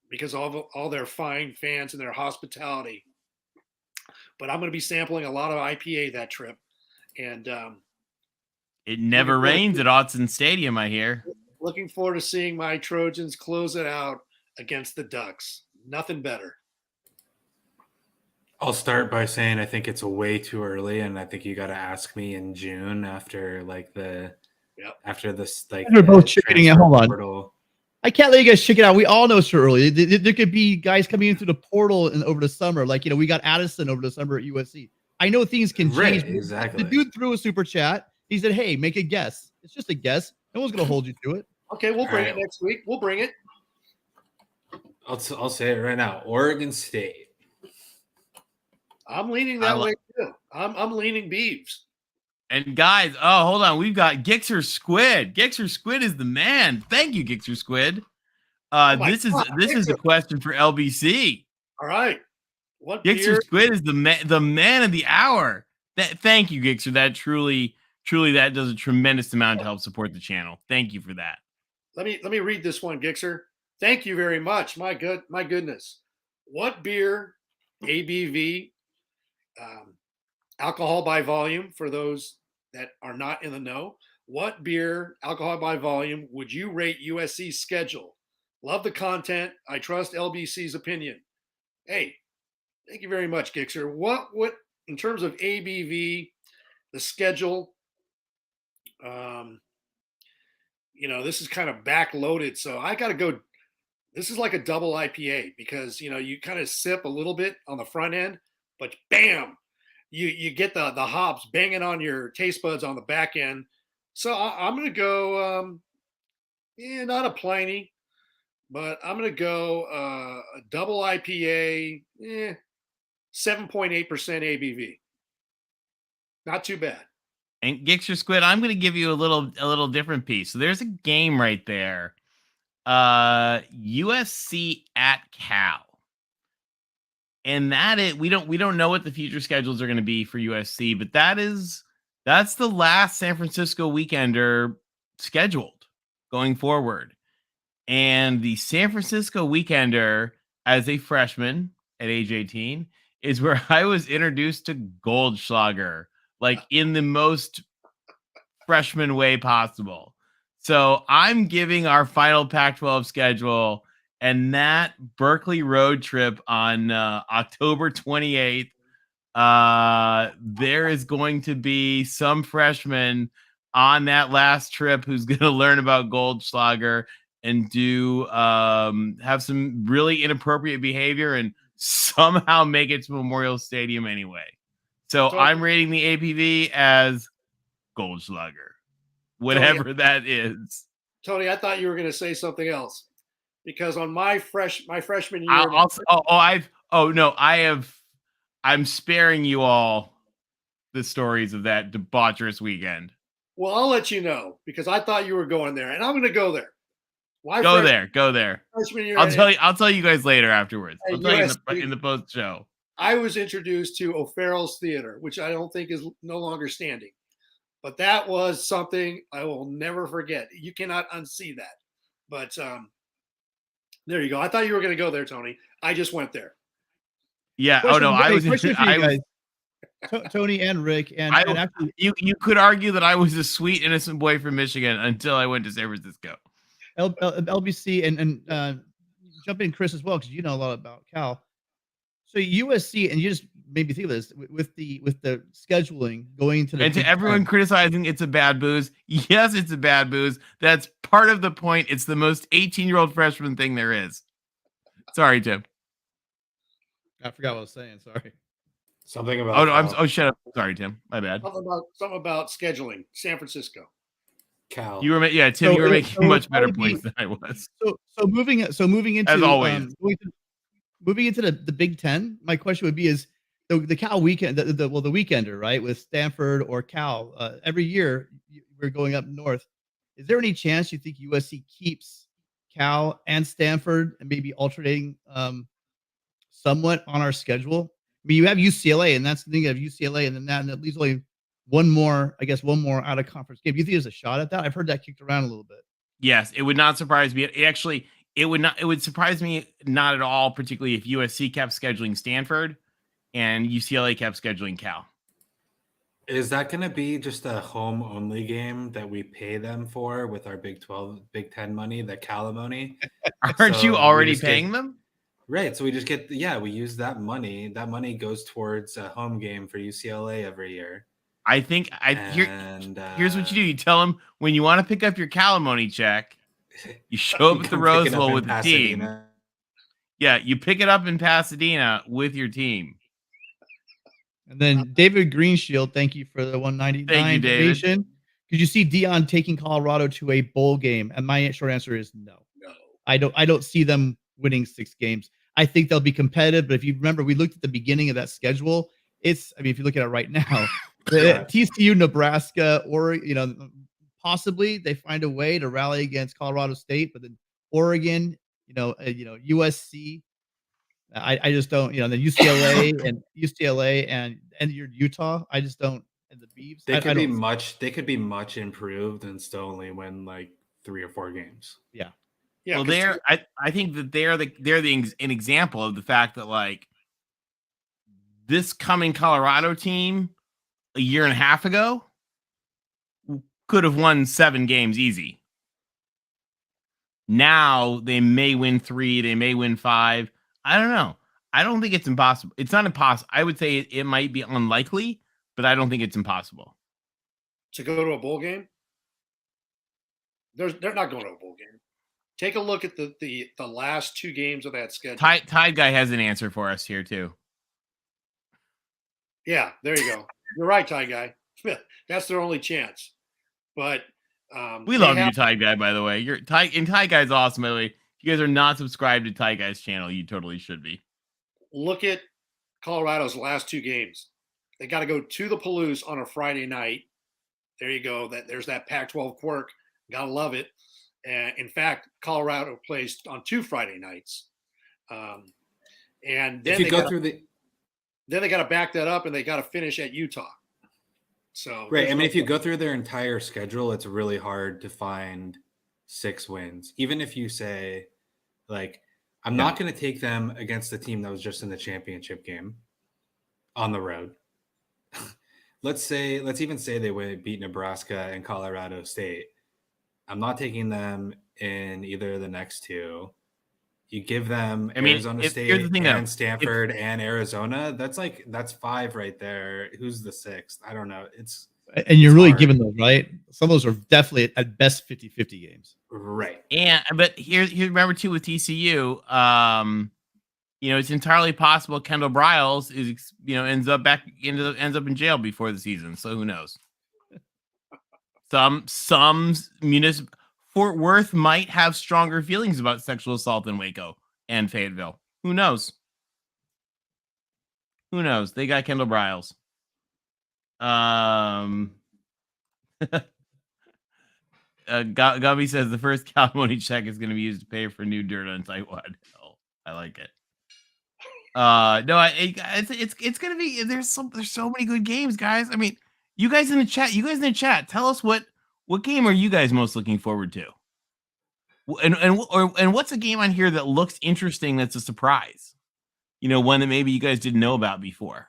because all their fine fans and their hospitality. But I'm going to be sampling a lot of IPA that trip, and it never rains at Autzen Stadium, I hear. Looking forward to seeing my Trojans close it out against the Ducks. Nothing better. I'll start by saying I think it's way too early, and I think you got to ask me in June after after this They're both chickening out. Hold on. I can't let you guys check it out. We all know it's too early. There could be guys coming in through the portal over the summer. Like, we got Addison over the summer at USC. I know things can change. Right, exactly. The dude threw a super chat. He said, hey, make a guess. It's just a guess. No one's going to hold you to it. Okay, we'll bring it next week. We'll bring it. I'll say it right now. Oregon State. I'm leaning that way too. I'm leaning Beavs. And guys, hold on. We've got Gixxer Squid. Gixxer Squid is the man. Thank you, Gixxer Squid. This is a question for LBC. All right. What Gixxer Squid is the man of the hour. Thank you, Gixxer. That truly that does a tremendous amount to help support the channel. Thank you for that. Let me read this one, Gixxer. Thank you very much. My goodness. What beer, ABV, alcohol by volume, for those that are not in the know, what beer, alcohol by volume, would you rate USC's schedule? Love the content. I trust LBC's opinion. Hey, thank you very much, Gixxer. What in terms of ABV, the schedule, this is kind of backloaded, so I got to go. This is like a double IPA because you kind of sip a little bit on the front end, but bam, you get the hops banging on your taste buds on the back end. So I'm gonna go, not a Pliny, but I'm gonna go a double IPA, 7.8% ABV. Not too bad. And Gixxer Squid, I'm going to give you a little different piece. So there's a game right there. USC at Cal. And we don't know what the future schedules are going to be for USC, but that's the last San Francisco weekender scheduled going forward. And the San Francisco weekender as a freshman at age 18 is where I was introduced to Goldschlager, like in the most freshman way possible. So I'm giving our final Pac-12 schedule and that Berkeley road trip on October 28th. There is going to be some freshman on that last trip who's going to learn about Goldschlager and do have some really inappropriate behavior and somehow make it to Memorial Stadium anyway. So I'm rating the APV as Goldschlager, whatever that is. Tony, I thought you were going to say something else because on my freshman year, I'm sparing you all the stories of that debaucherous weekend. well, I'll let you know because I thought you were going there, and I'm going to go there. Go there. Freshman year, I'll tell you guys later afterwards. I'll tell you USC. in the post show. I was introduced to O'Farrell's Theater, which I don't think is no longer standing. But that was something I will never forget. You cannot unsee that. But there you go. I thought you were going to go there, Tony. I just went there. Yeah. Tony and Rick, and actually, you could argue that I was a sweet, innocent boy from Michigan until I went to San Francisco. LBC and jump in, Chris, as well, because you know a lot about Cal. So USC, and you just made me think of this with the scheduling going to the and to everyone criticizing it's a bad booze. Yes, it's a bad booze. That's part of the point. It's the most 18-year-old freshman thing there is. Sorry, Tim. I forgot what I was saying. Sorry. Something about shut up. Sorry, Tim. My bad. Something about scheduling. San Francisco. Cal. Tim, you were making much better points than I was. So moving into as always. Moving into the Big Ten, my question would be: is the Cal weekend, the weekender, right, with Stanford or Cal? Every year we're going up north. Is there any chance you think USC keeps Cal and Stanford and maybe alternating somewhat on our schedule? I mean, you have UCLA, and that's the thing. You have UCLA, and then that leaves only one more out of conference game. Do you think there's a shot at that? I've heard that kicked around a little bit. Yes, it would not surprise me. It would surprise me not at all, particularly if USC kept scheduling Stanford and UCLA kept scheduling Cal. Is that going to be just a home only game that we pay them for with our Big 12, Big 10 money, the Calamony? Aren't you already paying them? Right. So we just get, we use that money. That money goes towards a home game for UCLA every year. I think here's what you do. You tell them when you want to pick up your Calamony check, you show up at the Rose Bowl with the team. Yeah, you pick it up in Pasadena with your team. And then David Greenshield, thank you for the 199 Thank you, donation. Could you see Dion taking Colorado to a bowl game? And my short answer is no. No. I don't see them winning 6 games. I think they'll be competitive, but if you remember, we looked at the beginning of that schedule. If you look at it right now, TCU, Nebraska, Oregon, possibly they find a way to rally against Colorado State, but then Oregon, USC. I just don't, then UCLA and your Utah. I just don't. And the Beavs, they could be much improved and still only win like 3 or 4 games. Yeah. Yeah. Well, I think that they're an example of the fact that like this coming Colorado team a year and a half ago could have won 7 games easy. Now they may win 3, they may win 5. I don't know. I don't think it's impossible. It's not impossible. I would say it might be unlikely, but I don't think it's impossible. To go to a bowl game? They're not going to a bowl game. Take a look at the last 2 games of that schedule. Tide Guy has an answer for us here too. Yeah, there you go. You're right, Tide Guy. That's their only chance. But we love you, Tide Guy, by the way. Tide Guy's awesome, by the way. If you guys are not subscribed to Tide Guy's channel, you totally should be. Look at Colorado's last 2 games. They got to go to the Palouse on a Friday night. There you go. There's that Pac-12 quirk. Gotta love it. And in fact, Colorado plays on 2 Friday nights. And then then they got to back that up, and they got to finish at Utah. So right. I mean, if you go through their entire schedule, it's really hard to find 6 wins. Even if you say, like, I'm not going to take them against the team that was just in the championship game on the road. Let's even say they beat Nebraska and Colorado State. I'm not taking them in either of the next 2. You give them Arizona State and Stanford and Arizona. That's 5 right there. Who's the 6th? I don't know. And you're really giving those, right? Some of those are definitely at best 50-50 games. Right. But here's remember too with TCU, it's entirely possible Kendall Briles ends up in jail before the season. So who knows? Some municipal Fort Worth might have stronger feelings about sexual assault than Waco and Fayetteville. Who knows? Who knows? They got Kendall Briles. Gubby says the first alimony check is going to be used to pay for new dirt on Site 1. Oh, I like it. No, it's going to be, there's so many good games, guys. I mean, you guys in the chat, tell us what game are you guys most looking forward to? And what's a game on here that looks interesting that's a surprise? You know, one that maybe you guys didn't know about before.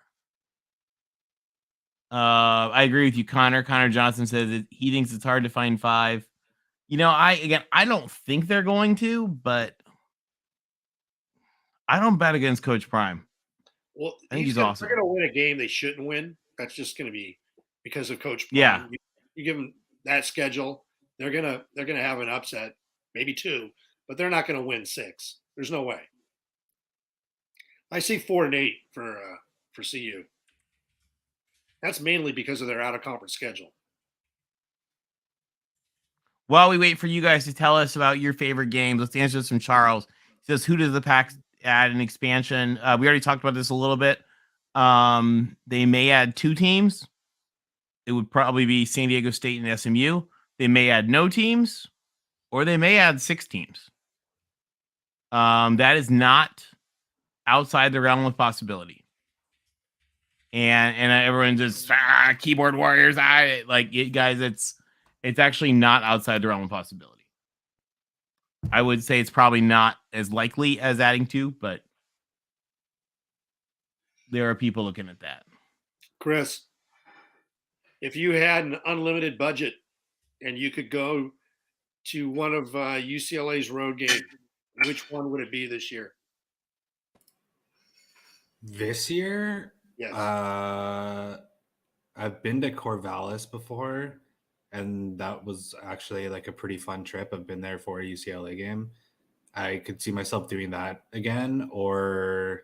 I agree with you, Connor. Connor Johnson says that he thinks it's hard to find 5. You know, I don't think they're going to, but I don't bet against Coach Prime. Well, I think he's awesome. They're going to win a game they shouldn't win. That's just going to be because of Coach Prime. Yeah. You give them that schedule, they're gonna have an upset, maybe 2, but they're not going to win 6. There's no way. I see 4-8 for CU. That's mainly because of their out-of-conference schedule. While we wait for you guys to tell us about your favorite games, let's answer this from Charles. He says, who does the Pac add an expansion? We already talked about this a little bit. They may add 2 teams. It would probably be San Diego State and SMU. They may add no teams, or they may add 6 teams. That is not outside the realm of possibility. And everyone just keyboard warriors. Guys, it's actually not outside the realm of possibility. I would say it's probably not as likely as adding 2, but there are people looking at that. Chris, if you had an unlimited budget and you could go to one of UCLA's road games, which one would it be this year? This year? Yes. I've been to Corvallis before, and that was actually like a pretty fun trip. I've been there for a UCLA game. I could see myself doing that again, or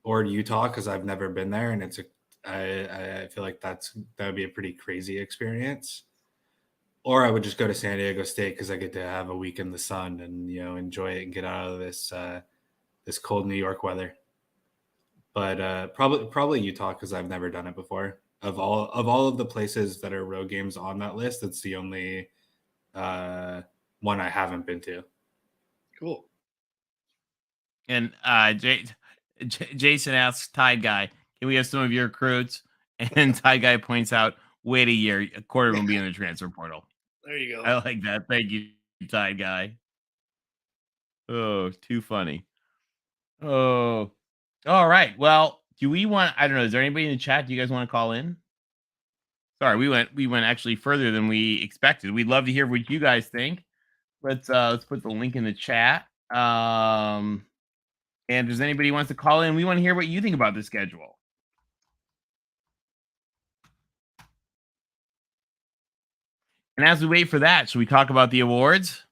Utah, because I've never been there, and I feel like that would be a pretty crazy experience. Or I would just go to San Diego State because I get to have a week in the sun and enjoy it and get out of this cold New York weather. But probably Utah, because I've never done it before. Of all of the places that are road games on that list, it's the only one I haven't been to. Cool. And Jason asks Tide Guy, can we have some of your recruits? And Tide Guy points out, wait a year, a quarter will be in the transfer portal. There you go. I like that. Thank you, Tide Guy. Oh, too funny. Oh, all right. Well, do we want? I don't know. Is there anybody in the chat? Do you guys want to call in? Sorry, we went actually further than we expected. We'd love to hear what you guys think. Let's put the link in the chat. And if there's anybody who wants to call in, we want to hear what you think about the schedule. And as we wait for that, should we talk about the awards?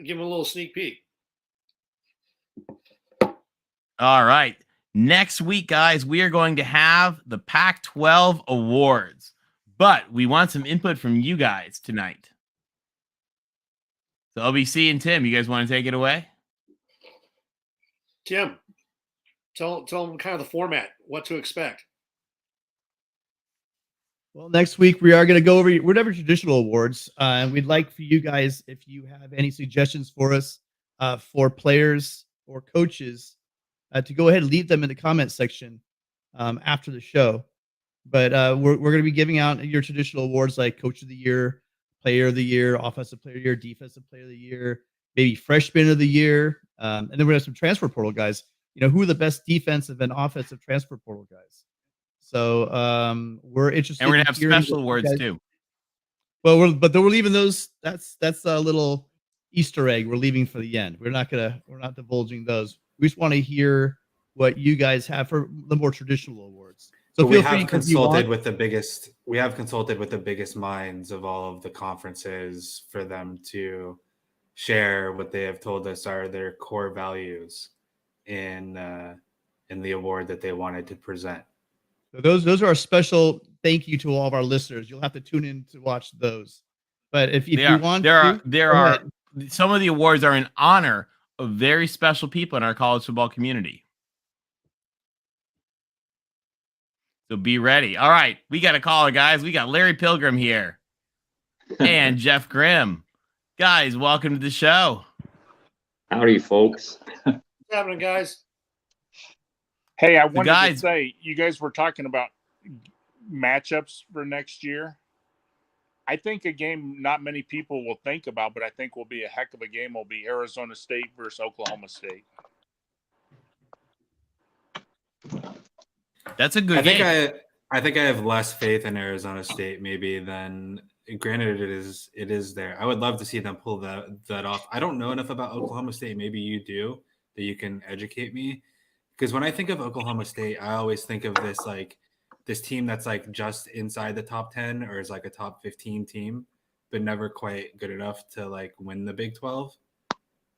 Give them a little sneak peek. All right. Next week, guys, we are going to have the Pac-12 awards, but we want some input from you guys tonight. So LBC and Tim, you guys want to take it away? Tim, tell them kind of the format, what to expect. Well, next week we are going to go over whatever traditional awards, and we'd like for you guys, if you have any suggestions for us, for players or coaches, to go ahead and leave them in the comment section after the show. But we're going to be giving out your traditional awards like Coach of the Year, Player of the Year, Offensive Player of the Year, Defensive Player of the Year, maybe Freshman of the Year, and then we're going to have some transfer portal guys. Who are the best defensive and offensive transfer portal guys? So we're interested. And we're going to have special awards too. Well, we're leaving those. That's a little Easter egg we're leaving for the end. We're not divulging those. We just want to hear what you guys have for the more traditional awards. So we have consulted with the biggest minds of all of the conferences for them to share what they have told us are their core values in the award that they wanted to present. So those are our special thank you to all of our listeners. You'll have to tune in to watch those. But if They you are, want there are to, there go are ahead. some of the awards are in honor of very special people in our college football community. So be ready. All right, we got a caller, guys. We got Larry Pilgrim here and Jeff Grimm. Guys, welcome to the show. Howdy, folks. What's happening, guys? Hey, I wanted guys- to say, you guys were talking about matchups for next year. I think a game not many people will think about, but I think will be a heck of a game will be Arizona State versus Oklahoma State. That's a good I think game. I think I have less faith in Arizona State maybe than granted it is there. I would love to see them pull that off. I don't know enough about Oklahoma State. Maybe you do, that you can educate me. Because when I think of Oklahoma State, I always think of this team that's like just inside the top 10 or is like a top 15 team, but never quite good enough to like win the Big 12.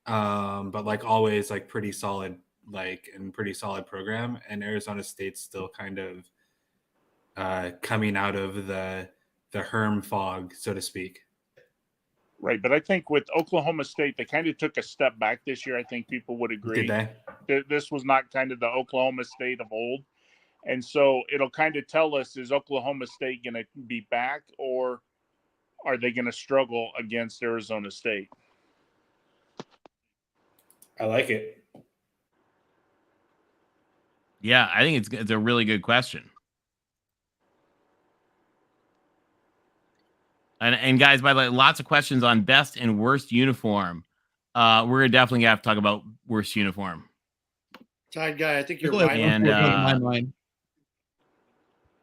But like always like pretty solid, and pretty solid program. And Arizona State's still kind of coming out of the Herm fog, so to speak. Right, but I think with Oklahoma State, they kind of took a step back this year. I think people would agree. Did they? This was not kind of the Oklahoma State of old. And so it'll kind of tell us, is Oklahoma State going to be back, or are they going to struggle against Arizona State? I like it. Yeah, I think it's a really good question. And guys, by the way, lots of questions on best and worst uniform. We're definitely gonna have to talk about worst uniform. Tide guy, I think you're Go ahead, right. And, one in my mind.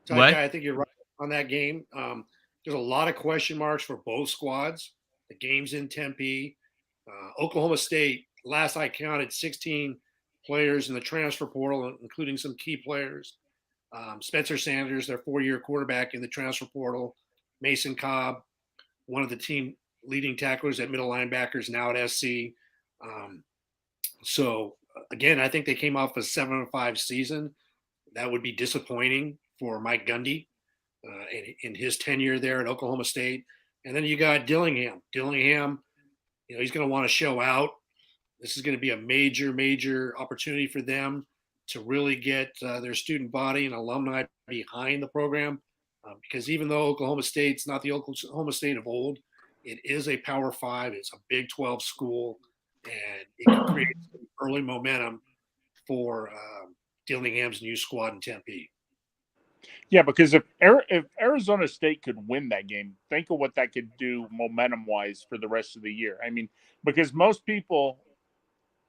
Tide what? guy, I think you're right on that game. There's a lot of question marks for both squads. The game's in Tempe. Oklahoma State, last I counted, 16 players in the transfer portal, including some key players. Spencer Sanders, their 4-year quarterback, in the transfer portal. Mason Cobb, one of the team leading tacklers at middle linebackers, now at SC. So again, I think they came off a 7-5 season. That would be disappointing for Mike Gundy in his tenure there at Oklahoma State. And then you got Dillingham. Dillingham, he's going to want to show out. This is going to be a major opportunity for them to really get their student body and alumni behind the program. Because even though Oklahoma State's not the Oklahoma State of old, it is a Power 5. It's a Big 12 school, and it can create some early momentum for Dillingham's new squad in Tempe. Yeah, because if Arizona State could win that game, think of what that could do momentum-wise for the rest of the year. I mean, because most people,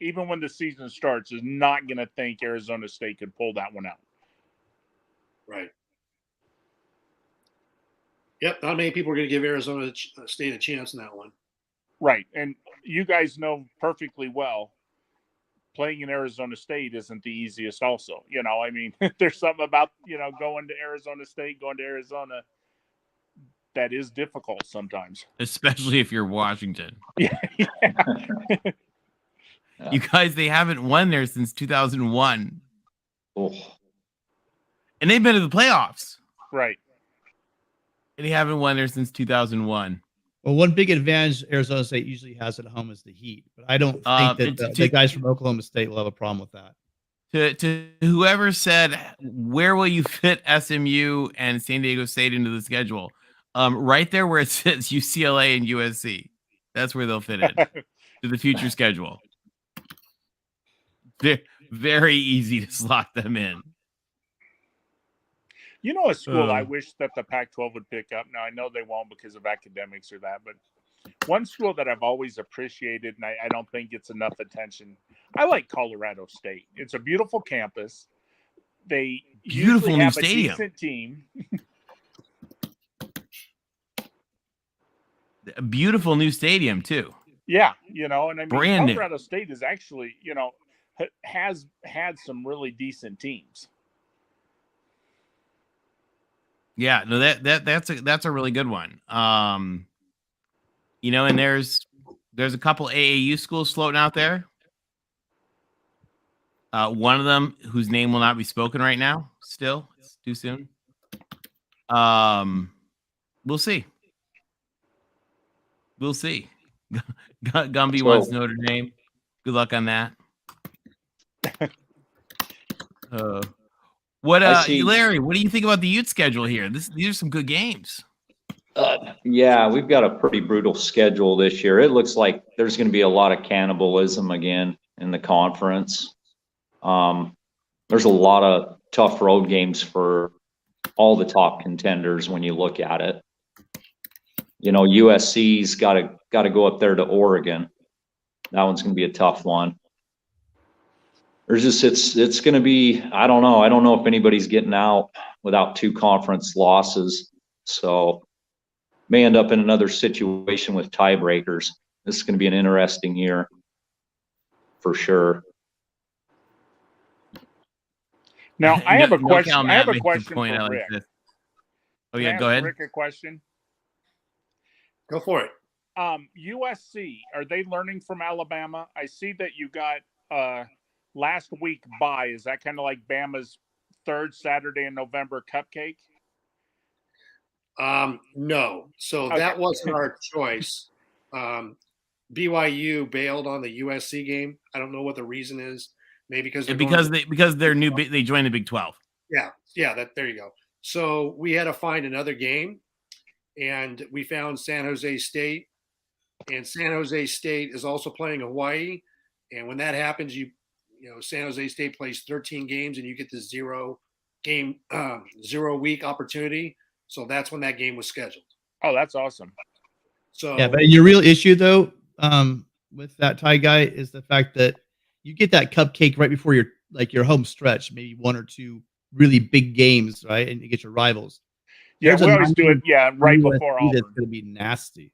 even when the season starts, is not going to think Arizona State could pull that one out. Right. Yep, not many people are going to give Arizona State a chance in that one. Right, and you guys know perfectly well, playing in Arizona State isn't the easiest also. I mean, there's something about, going to Arizona State, going to Arizona, that is difficult sometimes. Especially if you're Washington. Yeah. You guys, they haven't won there since 2001. Oh, And they've been to the playoffs. Right. And they haven't won there since 2001. Well, one big advantage Arizona State usually has at home is the heat, but I don't think that the guys from Oklahoma State will have a problem with that. To whoever said, where will you fit SMU and San Diego State into the schedule? Right there where it says UCLA and USC. That's where they'll fit in to the future schedule. Very easy to slot them in. A school I wish that the Pac-12 would pick up. Now, I know they won't because of academics or that, but one school that I've always appreciated, and I don't think gets enough attention, I like Colorado State. It's a beautiful campus. They Beautiful usually new have stadium. a decent team. A beautiful new stadium, too. Yeah, and I mean, Brand new. Colorado State is actually, has had some really decent teams. Yeah, no, that's a really good one. And there's a couple AAU schools floating out there. One of them, whose name will not be spoken right now, still, it's too soon. We'll see. We'll see. Gumby So- wants Notre Dame. Good luck on that. Larry, what do you think about the Ute schedule here? These are some good games. Yeah, we've got a pretty brutal schedule this year. It looks like there's going to be a lot of cannibalism again in the conference. There's a lot of tough road games for all the top contenders when you look at it. You know, USC's got to go up there to Oregon. That one's going to be a tough one. There's just it's going to be, I don't know. I don't know if anybody's getting out without 2 conference losses. So may end up in another situation with tiebreakers. This is going to be an interesting year for sure. Now, I have a No question. Cal I have Matt a makes question point for out like Rick. this. Oh, Can I yeah, ask go ahead. Rick a question. Go for it. USC, are they learning from Alabama? I see that you got last week bye. Is that kind of like Bama's third Saturday in November cupcake? No. So Okay. that wasn't our choice. BYU bailed on the USC game. I don't know what the reason is. Maybe because they're new. They joined the Big 12. Yeah. There you go. So we had to find another game, and we found San Jose State, and San Jose State is also playing Hawaii. And when that happens, you know San Jose State plays 13 games, and you get the 0 week opportunity. So that's when that game was scheduled. Oh, that's awesome. So Yeah, but your real issue though, with that tie guy is the fact that you get that cupcake right before your home stretch, maybe 1 or 2 really big games, right? And you get your rivals. Yeah, There's we a always do it. Yeah, right USC before that's Auburn. going to be nasty.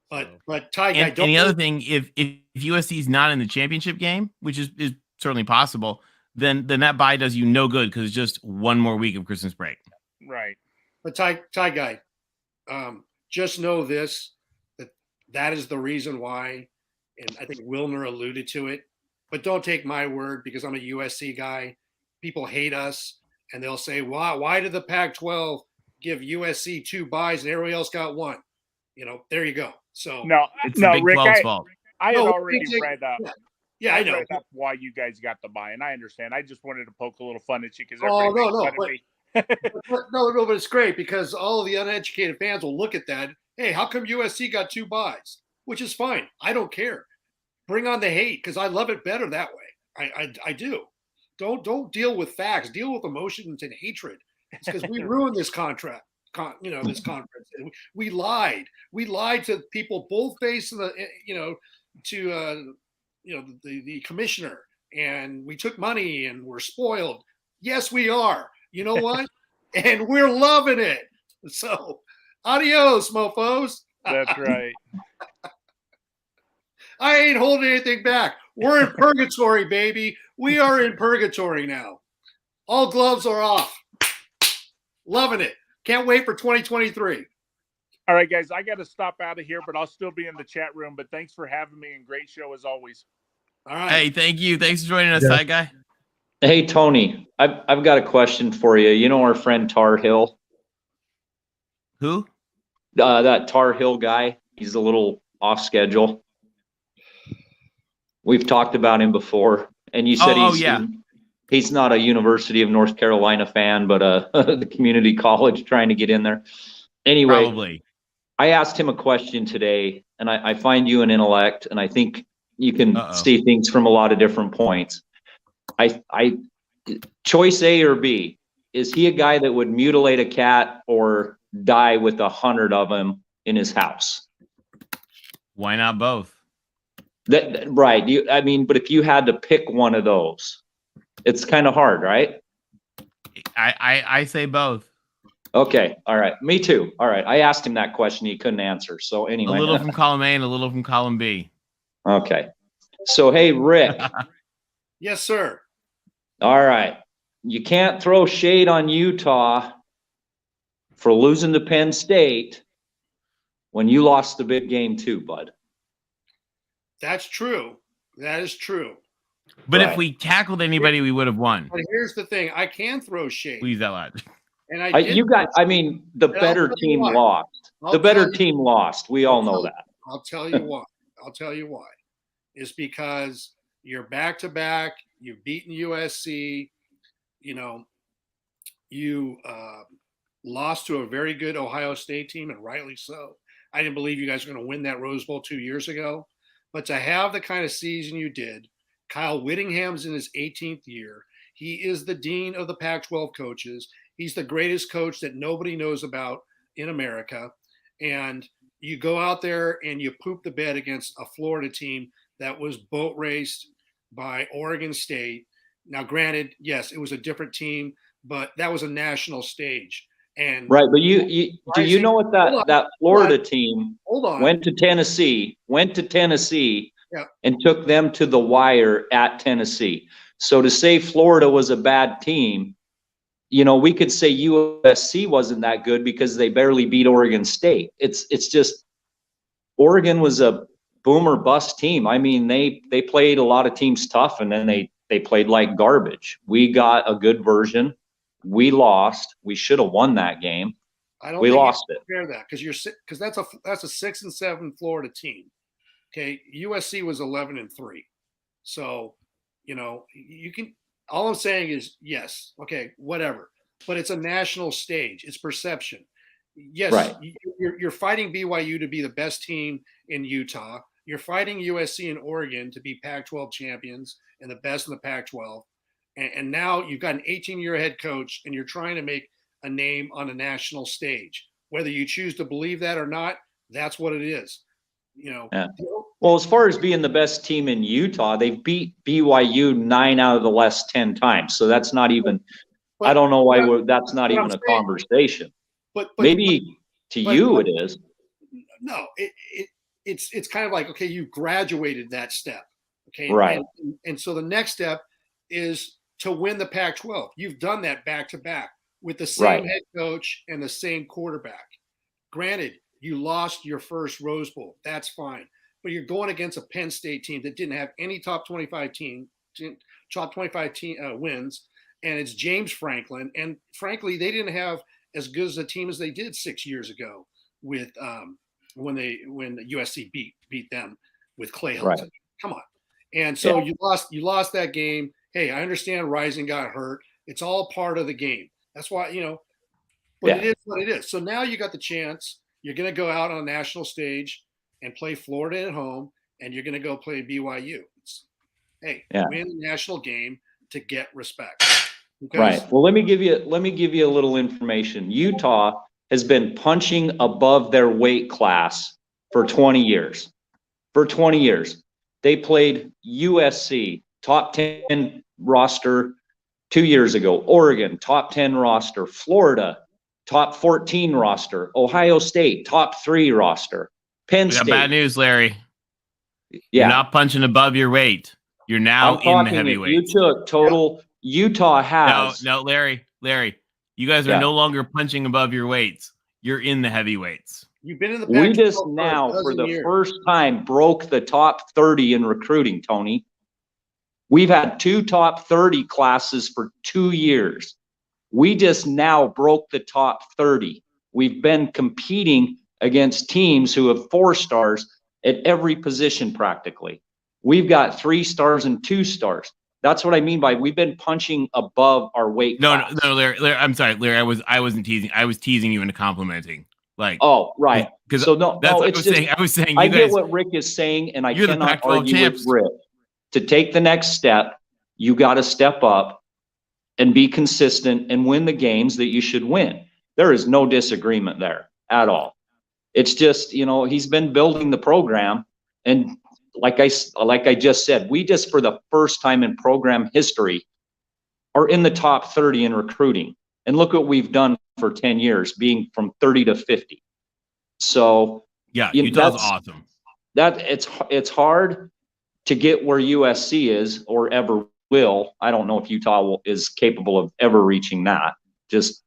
but Ty guy, And the other thing, if USC is not in the championship game, which is certainly possible, then that bye does you no good because it's just 1 more week of Christmas break. Right. But Ty guy, just know this, that is the reason why, and I think Wilner alluded to it, but don't take my word because I'm a USC guy. People hate us, and they'll say, why did the Pac-12 give USC 2 byes and everybody else got 1? You know, there you go. So It's the Big Rick, 12's fault. I had No, already read up. yeah, I know. read up why you guys got the buy, and I understand. I just wanted to poke a little fun at you because Oh, everybody no, makes fun of me. but it's great because all of the uneducated fans will look at that. Hey, how come USC got 2 byes? Which is fine. I don't care. Bring on the hate because I love it better that way. I do. Don't deal with facts. Deal with emotions and hatred. It's because we ruined this contract. This conference. We lied. We lied to people both based on the commissioner, and we took money and we're spoiled. Yes, we are. You know what? And we're loving it. So, adios, mofos. That's right. I ain't holding anything back. We're in purgatory, baby. We are in purgatory now. All gloves are off. Loving it. Can't wait for 2023. All right, guys, I got to stop out of here, but I'll still be in the chat room. But thanks for having me, and great show as always. All right. Hey, thank you. Thanks for joining us, Yeah. Side Guy. Hey, Tony, I've got a question for you. You know our friend Tar Hill? Who? That Tar Hill guy, he's a little off schedule. We've talked about him before, and you said he's not a University of North Carolina fan, but the community college trying to get in there. Anyway, Probably. I asked him a question today, and I find you an intellect, and I think you can see things from a lot of different points. Choice A or B, is he a guy that would mutilate a cat or die with 100 of them in his house? Why not both? Right. But if you had to pick one of those, it's kind of hard, right? I say both. Okay. All right. Me too. All right. I asked him that question. He couldn't answer. So A anyway. little from column A and a little from column B. Okay. So, hey, Rick. Yes, sir. All right. You can't throw shade on Utah for losing to Penn State when you lost the big game too, bud. That's true. That is true. But Right. if we tackled anybody, we would have won. But here's the thing. I can throw shade. Please that loud. And I did. You got. I mean, the And I'll better tell you team why. lost. I'll The better tell you- team lost. We all know tell- that. I'll tell you why. I'll tell you why. It's because you're back to back. You've beaten USC. You know, you lost to a very good Ohio State team, and rightly so. I didn't believe you guys were going to win that Rose Bowl 2 years ago. But to have the kind of season you did, Kyle Whittingham's in his 18th year. He is the dean of the Pac-12 coaches. He's the greatest coach that nobody knows about in America. And you go out there and you poop the bed against a Florida team that was boat raced by Oregon State. Now, granted, yes, it was a different team, but that was a national stage. And Right, but you do you know what that Florida team went to Tennessee, Yeah. and took them to the wire at Tennessee. So to say Florida was a bad team, you know, we could say USC wasn't that good because they barely beat Oregon State. It's just Oregon was a boom or bust team. I mean, they played a lot of teams tough, and then they played like garbage. We got a good version. We lost. We should have won that game. I don't We think lost you it. compare that because that's a 6-7 Florida team. Okay, USC was 11-3, so you know you can. All I'm saying is yes, okay, whatever. But it's a national stage. It's perception. Yes, Right. you're fighting BYU to be the best team in Utah. You're fighting USC and Oregon to be Pac-12 champions and the best in the Pac-12. And now you've got an 18-year head coach, and you're trying to make a name on a national stage. Whether you choose to believe that or not, that's what it is. You know. Yeah. Well, as far as being the best team in Utah, they've beat BYU 9 out of the last 10 times. So that's not even. I don't know why that's not even a conversation. But Maybe to you it is. No, it's kind of like, okay, you graduated that step. Okay. Right. And so the next step is to win the Pac-12. You've done that back to back with the same head coach and the same quarterback. Granted, you lost your first Rose Bowl. That's fine. But you're going against a Penn State team that didn't have any top 25 wins, and it's James Franklin. And frankly, they didn't have as good as a team as they did 6 years ago with when the USC beat them with Clay Helton. Right. Come on. And so you lost that game. Hey, I understand Rising got hurt. It's all part of the game. That's why, you know, but it is what it is. So now you got the chance. You're going to go out on a national stage and play Florida at home, and you're going to go play BYU. Win the national game to get respect. Right. Well, let me give you a little information. Utah has been punching above their weight class for 20 years. For 20 years. They played USC, top 10 roster 2 years ago. Oregon, top 10 roster. Florida, top 14 roster. Ohio State, top 3 roster. Penn State. Bad news, Larry. Yeah. You're not punching above your weight. You're now in the heavyweight. You took total. Utah has. No, Larry. You guys are no longer punching above your weights. You're in the heavyweights. You've been in the We just now, for the first time, broke the top 30 in recruiting, Tony. We've had 2 top 30 classes for 2 years. We just now broke the top 30. We've been competing against teams who have 4 stars at every position practically. We've got 3 stars and 2 stars. That's what I mean by we've been punching above our weight class. No, Larry. I'm sorry, Larry. I wasn't teasing. I was teasing you into complimenting. Like, oh, right. Because so no, that's no, what it's I was just, saying. I was saying I you get guys, what Rick is saying, and I you're cannot the Pac-12 argue champs. with Rick. To take the next step, you got to step up and be consistent and win the games that you should win. There is no disagreement there at all. It's just, you know, he's been building the program, and like I just said, we just for the first time in program history are in the top 30 in recruiting. And look what we've done for 10 years, being from 30 to 50. So yeah, Utah's awesome. That it's hard to get where USC is or ever will. I don't know if Utah is capable of ever reaching that. Just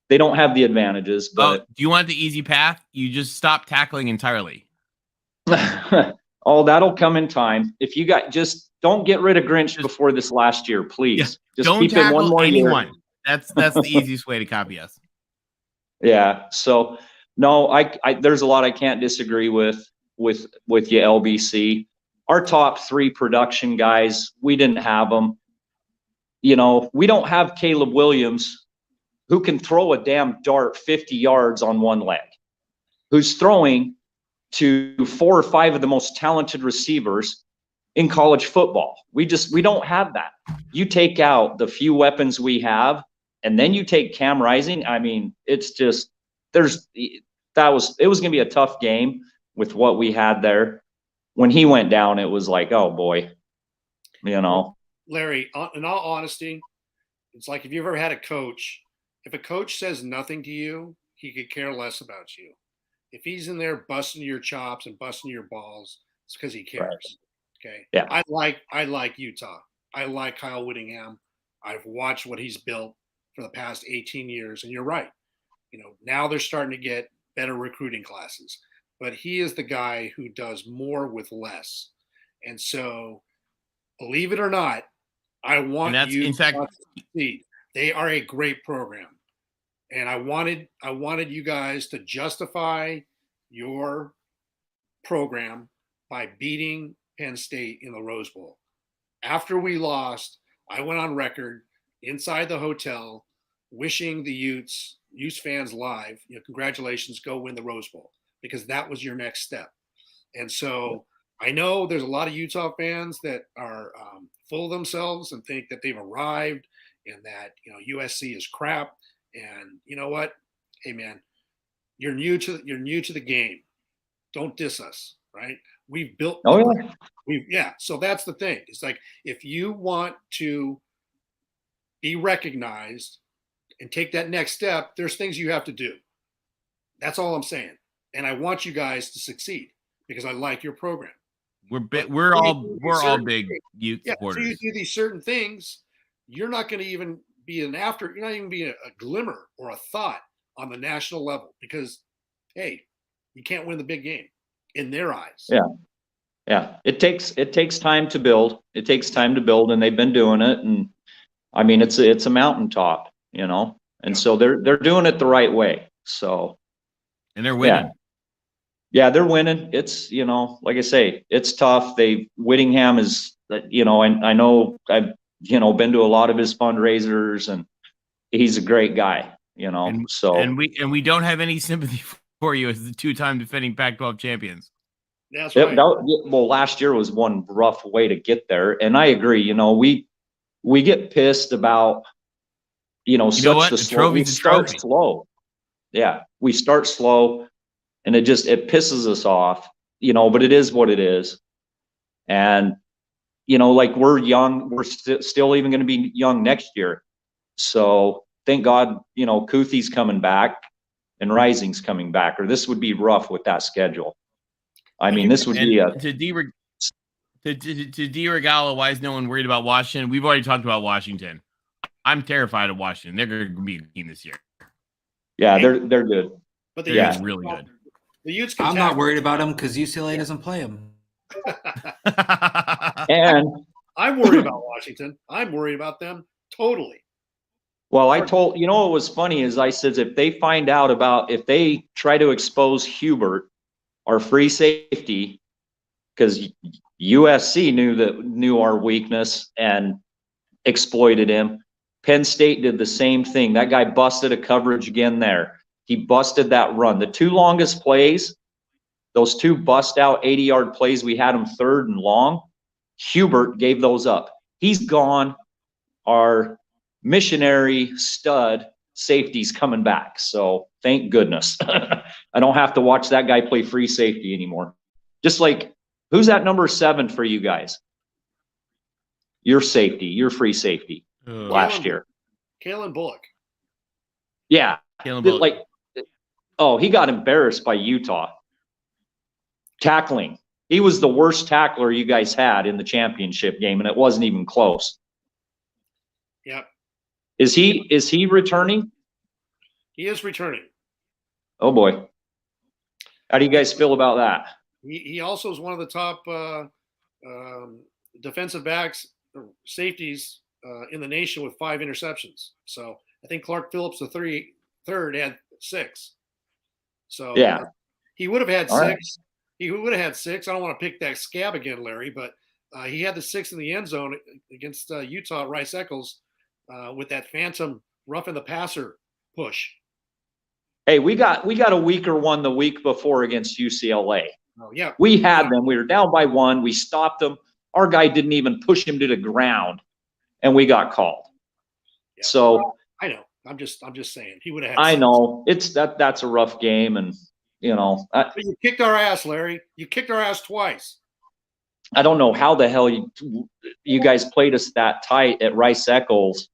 they don't have the advantages. But do you want the easy path? You just stop tackling entirely. Oh, that'll come in time. If you got just don't get rid of Grinch before this last year, please. Yeah, just don't keep it one tackle more anyone. year. That's the easiest way to copy us. Yeah. So no, I there's a lot I can't disagree with you, LBC. Our top 3 production guys, we didn't have them. You know, we don't have Caleb Williams, who can throw a damn dart 50 yards on one leg, who's throwing to 4 or 5 of the most talented receivers in college football. We don't have that. You take out the few weapons we have, and then you take Cam Rising. I mean, it's just it was going to be a tough game with what we had there. When he went down, it was like, oh boy, you know. Larry, in all honesty, it's like if you've ever had a coach, if a coach says nothing to you, he could care less about you. If he's in there busting your chops and busting your balls, it's because he cares. Right. Okay. Yeah. I like Utah. I like Kyle Whittingham. I've watched what he's built for the past 18 years. And you're right. You know, now they're starting to get better recruiting classes. But he is the guy who does more with less. And so, believe it or not, I want you in fact, to succeed. They are a great program. And I wanted you guys to justify your program by beating Penn State in the Rose Bowl. After we lost, I went on record inside the hotel wishing the Utes fans live, you know, congratulations, go win the Rose Bowl, because that was your next step. And so I know there's a lot of Utah fans that are full of themselves and think that they've arrived and that, you know, USC is crap. And you know what? Hey man, you're new to the game. Don't diss us, right? We've built. So that's the thing. It's like, if you want to be recognized and take that next step, there's things you have to do. That's all I'm saying. And I want you guys to succeed because I like your program. We're all big Ute supporters. So you do these certain things, you're not going to even be you're not even being a glimmer or a thought on the national level, because hey, you can't win the big game in their eyes. Yeah. It takes time to build. It takes time to build, and they've been doing it. And I mean, it's a mountaintop, you know, and so they're doing it the right way. So, and they're winning. Yeah, they're winning. It's, you know, like I say, it's tough. Whittingham is, you know, and I know I've, you know, been to a lot of his fundraisers, and he's a great guy, you know. And we don't have any sympathy for you as the 2-time defending Pac-12 champions. That's right. Well, last year was one rough way to get there, and I agree. You know, we get pissed about, you know, we start slow. Yeah, we start slow, and it pisses us off, you know. But it is what it is, and you know, like, we're young. We're still even going to be young next year. So thank God, you know, Kuthie's coming back and Rising's coming back, or this would be rough with that schedule. I mean, this would be to de-regala, why is no one worried about Washington? We've already talked about Washington. I'm terrified of Washington. They're going to be a team this year. Yeah, they're good. But they're really good. The Utes I'm not worried about them because UCLA doesn't play them. And I'm worried about Washington. I'm worried about them totally. Well, you know, what was funny is I said, if they try to expose Hubert, our free safety, because USC knew our weakness and exploited him. Penn State did the same thing. That guy busted a coverage again there. He busted that run. The 2 longest plays, those 2 bust out 80-yard plays, we had him 3rd and long. Hubert gave those up. He's gone. Our missionary stud safety's coming back. So thank goodness. I don't have to watch that guy play free safety anymore. Just like, who's that number 7 for you guys? Your safety, your free safety last year. Kalen Bullock. Yeah. Kalen Bullock. He got embarrassed by Utah. Tackling. He was the worst tackler you guys had in the championship game, and it wasn't even close. Yep. Is he returning? He is returning. Oh boy. How do you guys feel about that? He also is one of the top defensive backs or safeties in the nation with 5 interceptions. So I think Clark Phillips, the third, had 6. So Yeah. he would have had All 6. right. He would have had 6. I don't want to pick that scab again, Larry, but he had the 6 in the end zone against Utah at Rice Eccles with that phantom roughing the passer push. Hey, we got a weaker one the week before against UCLA. Oh, yeah. We had them. We were down by 1. We stopped them. Our guy didn't even push him to the ground, and we got called. Yeah. So well, I know. I'm just saying he would have had. I 6. know that's a rough game, and But you kicked our ass, Larry. You kicked our ass twice. I don't know how the hell you guys played us that tight at Rice Eccles.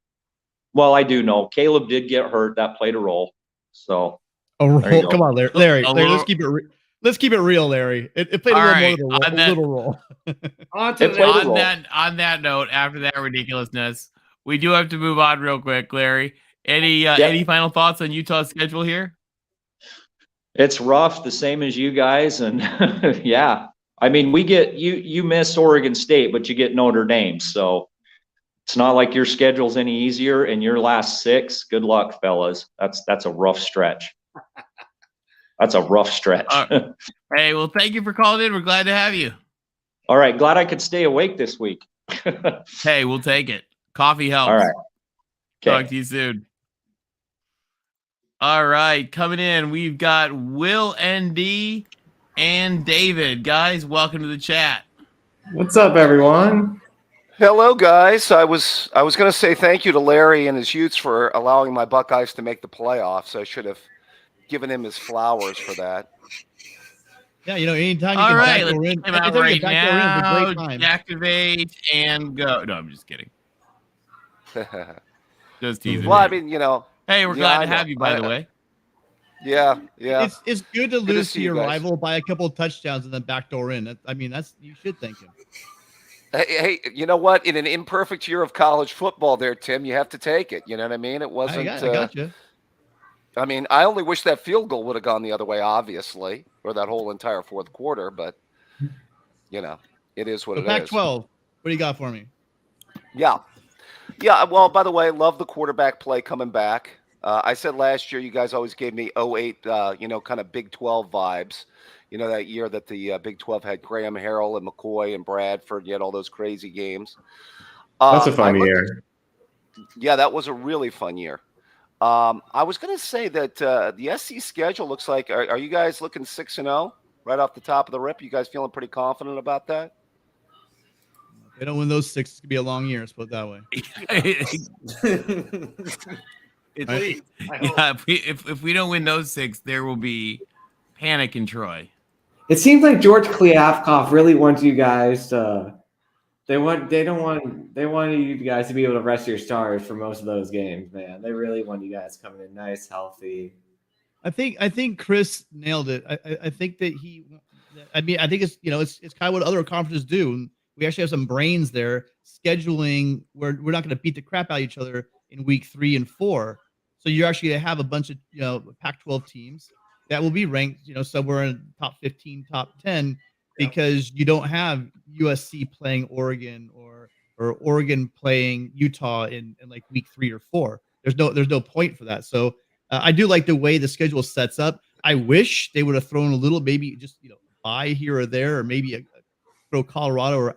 Well, I do know Caleb did get hurt. That played a role. So Come on, Larry. little, let's keep it. Let's keep it real, Larry. It played a little more than a little role. On that note, after that ridiculousness, we do have to move on real quick, Larry. Any final thoughts on Utah's schedule here? It's rough, the same as you guys, and yeah. I mean, we get you miss Oregon State, but you get Notre Dame, so it's not like your schedule's any easier. And your last 6, good luck, fellas. That's a rough stretch. That's a rough stretch. Hey, well, thank you for calling in. We're glad to have you. All right, glad I could stay awake this week. Hey, we'll take it. Coffee helps. All right. Okay. Talk to you soon. All right, coming in, we've got Will ND and David. Guys, welcome to the chat. What's up, everyone? Hello, guys. I was going to say thank you to Larry and his Utes for allowing my Buckeyes to make the playoffs. I should have given him his flowers for that. Yeah, anytime you All can right, backdoor let's in, take him out anytime you right can backdoor in is a now. great time. Deactivate and go. No, I'm just kidding. Just teasing. Well, I mean, Hey, we're glad to have you, by the way. Yeah. It's good to lose to see you your guys. rival by a couple of touchdowns and then backdoor in. That's you should thank him. Hey, you know what? In an imperfect year of college football there, Tim, you have to take it. You know what I mean? It wasn't. I got you. I mean, I only wish that field goal would have gone the other way, obviously, or that whole entire fourth quarter. But, it is what it is. Pac-12, what do you got for me? Yeah. Well, by the way, love the quarterback play coming back. I said last year you guys always gave me 08, kind of Big 12 vibes. That year that the Big 12 had Graham Harrell and McCoy and Bradford. You had all those crazy games. That's a fun year. Yeah, that was a really fun year. I was going to say that the SC schedule looks like, are you guys looking 6-0 right off the top of the rip? You guys feeling pretty confident about that? If they don't win those 6, it's going to be a long year. Let's put it that way. If we don't win those 6, there will be panic in Troy. It seems like George Kliavkoff really wants you guys to. They want you guys to be able to rest your stars for most of those games, man. They really want you guys coming in nice, healthy. I think Chris nailed it. I think that I think it's it's kind of what other conferences do. We actually have some brains there scheduling where we're not going to beat the crap out of each other in week 3 and 4. So you're actually going to have a bunch of Pac-12 teams that will be ranked somewhere in top 15, top 10, because you don't have USC playing Oregon or Oregon playing Utah in like week 3 or 4. There's no point for that. So I do like the way the schedule sets up. I wish they would have thrown a little, maybe just bye here or there, or maybe throw Colorado or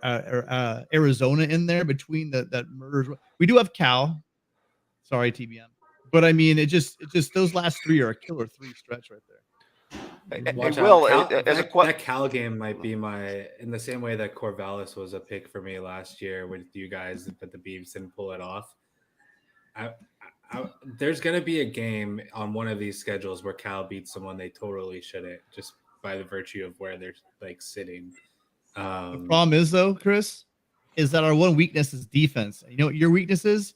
Arizona in there between that murders. We do have Cal. Sorry, TBM. But I mean, it just those last 3 are a killer 3 stretch right there. Watch Will, out. that Cal game might be in the same way that Corvallis was a pick for me last year with you guys, but the Beavs didn't pull it off. There's going to be a game on one of these schedules where Cal beats someone they totally shouldn't, just by the virtue of where they're sitting. The problem is, though, Chris, is that our one weakness is defense. You know what your weakness is?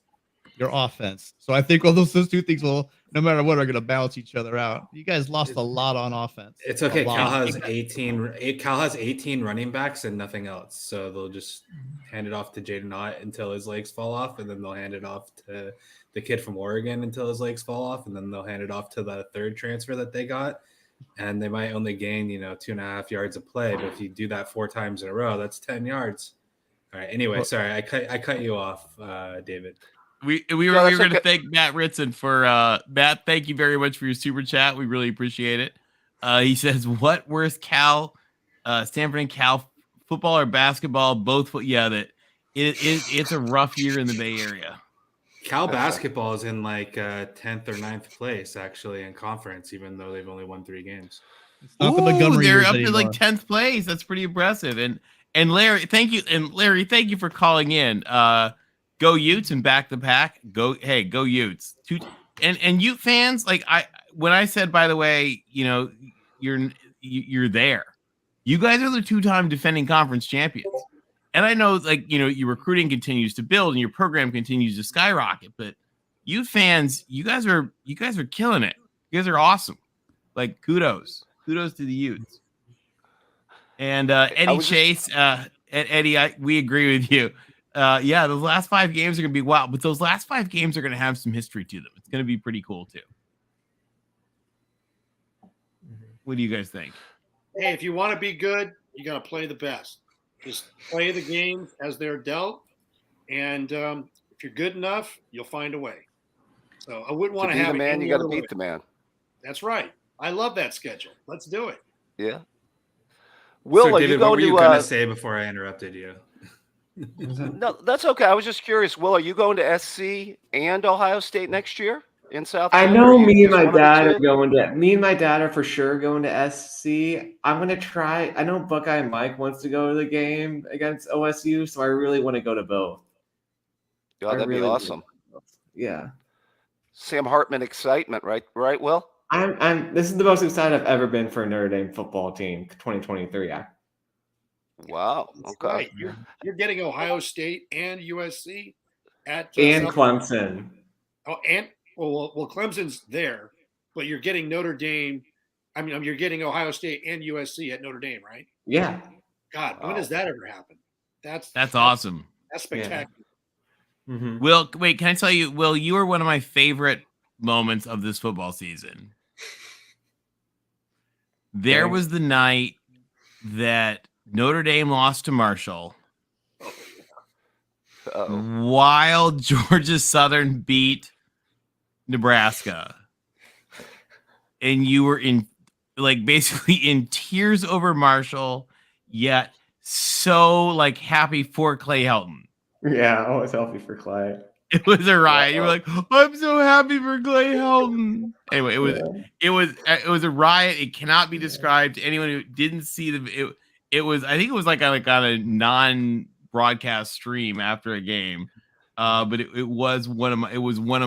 Your offense. So I think all those 2 things will, no matter what, are going to balance each other out. You guys lost a lot on offense. It's okay. Cal has 18 running backs and nothing else. So they'll just hand it off to Jaden Ott until his legs fall off, and then they'll hand it off to the kid from Oregon until his legs fall off, and then they'll hand it off to the third transfer that they got. And they might only gain, 2.5 yards of play, but if you do that 4 times in a row, that's 10 yards. All right. Anyway, sorry, I cut you off, David. We No, were that's going to okay. thank Matt Ritson for Matt. Thank you very much for your super chat. We really appreciate it. He says, "What worse, Cal, Stanford and Cal football or basketball? Both. Yeah, that it's a rough year in the Bay Area. Cal basketball is in like 10th or 9th place actually in conference, even though they've only won 3 games. It's not the Montgomery they're years up anymore. to like 10th place. That's pretty impressive. And Larry, thank you. And Larry, thank you for calling in. Go Utes and back the pack. Go Utes. And Ute fans, like when I said, by the way, you're there. You guys are the 2-time defending conference champions. And I know, like, your recruiting continues to build and your program continues to skyrocket, but Ute fans, you guys are killing it. You guys are awesome. Like, kudos to the Utes. And Eddie Chase, Eddie, we agree with you. Yeah, those last 5 games are going to be wild, but those last 5 games are going to have some history to them. It's going to be pretty cool too. What do you guys think? Hey, if you want to be good, you got to play the best. Just play the games as they're dealt, and if you're good enough, you'll find a way. So I wouldn't want to have the man. You got to way. beat the man. That's right. I love that schedule. Let's do it. Yeah. Will, so, are David, you going what were you to going to say before I interrupted you? No, that's okay. I was just curious. Will, are you going to SC and Ohio State next year in South? I Bend, or know are you me and just my one of the dad are two? going to. Me and my dad are for sure going to SC. I'm gonna try. I know Buckeye Mike wants to go to the game against OSU, so I really want to go to both. Oh, that'd be awesome. Yeah. Sam Hartman excitement, right? Right, Will? This is the most excited I've ever been for a Notre Dame football team, 2023. Wow. That's Okay. right. You're getting Ohio State and USC at And Clemson. Oh, and well, Clemson's there, but you're getting Notre Dame. I mean, you're getting Ohio State and USC at Notre Dame, right? Yeah. God, when does that ever happen? That's awesome. That's spectacular. Yeah. Mm-hmm. Will, wait, can I tell you, Will, you are one of my favorite moments of this football season. There was the night that Notre Dame lost to Marshall. While Georgia Southern beat Nebraska. And you were basically in tears over Marshall, yet so happy for Clay Helton. Yeah, I was happy for Clay. It was a riot. You were like, I'm so happy for Clay Helton. Anyway, it was a riot. It cannot be described to anyone who didn't see the. It was, I think it was on a non-broadcast stream after a game, but it was one of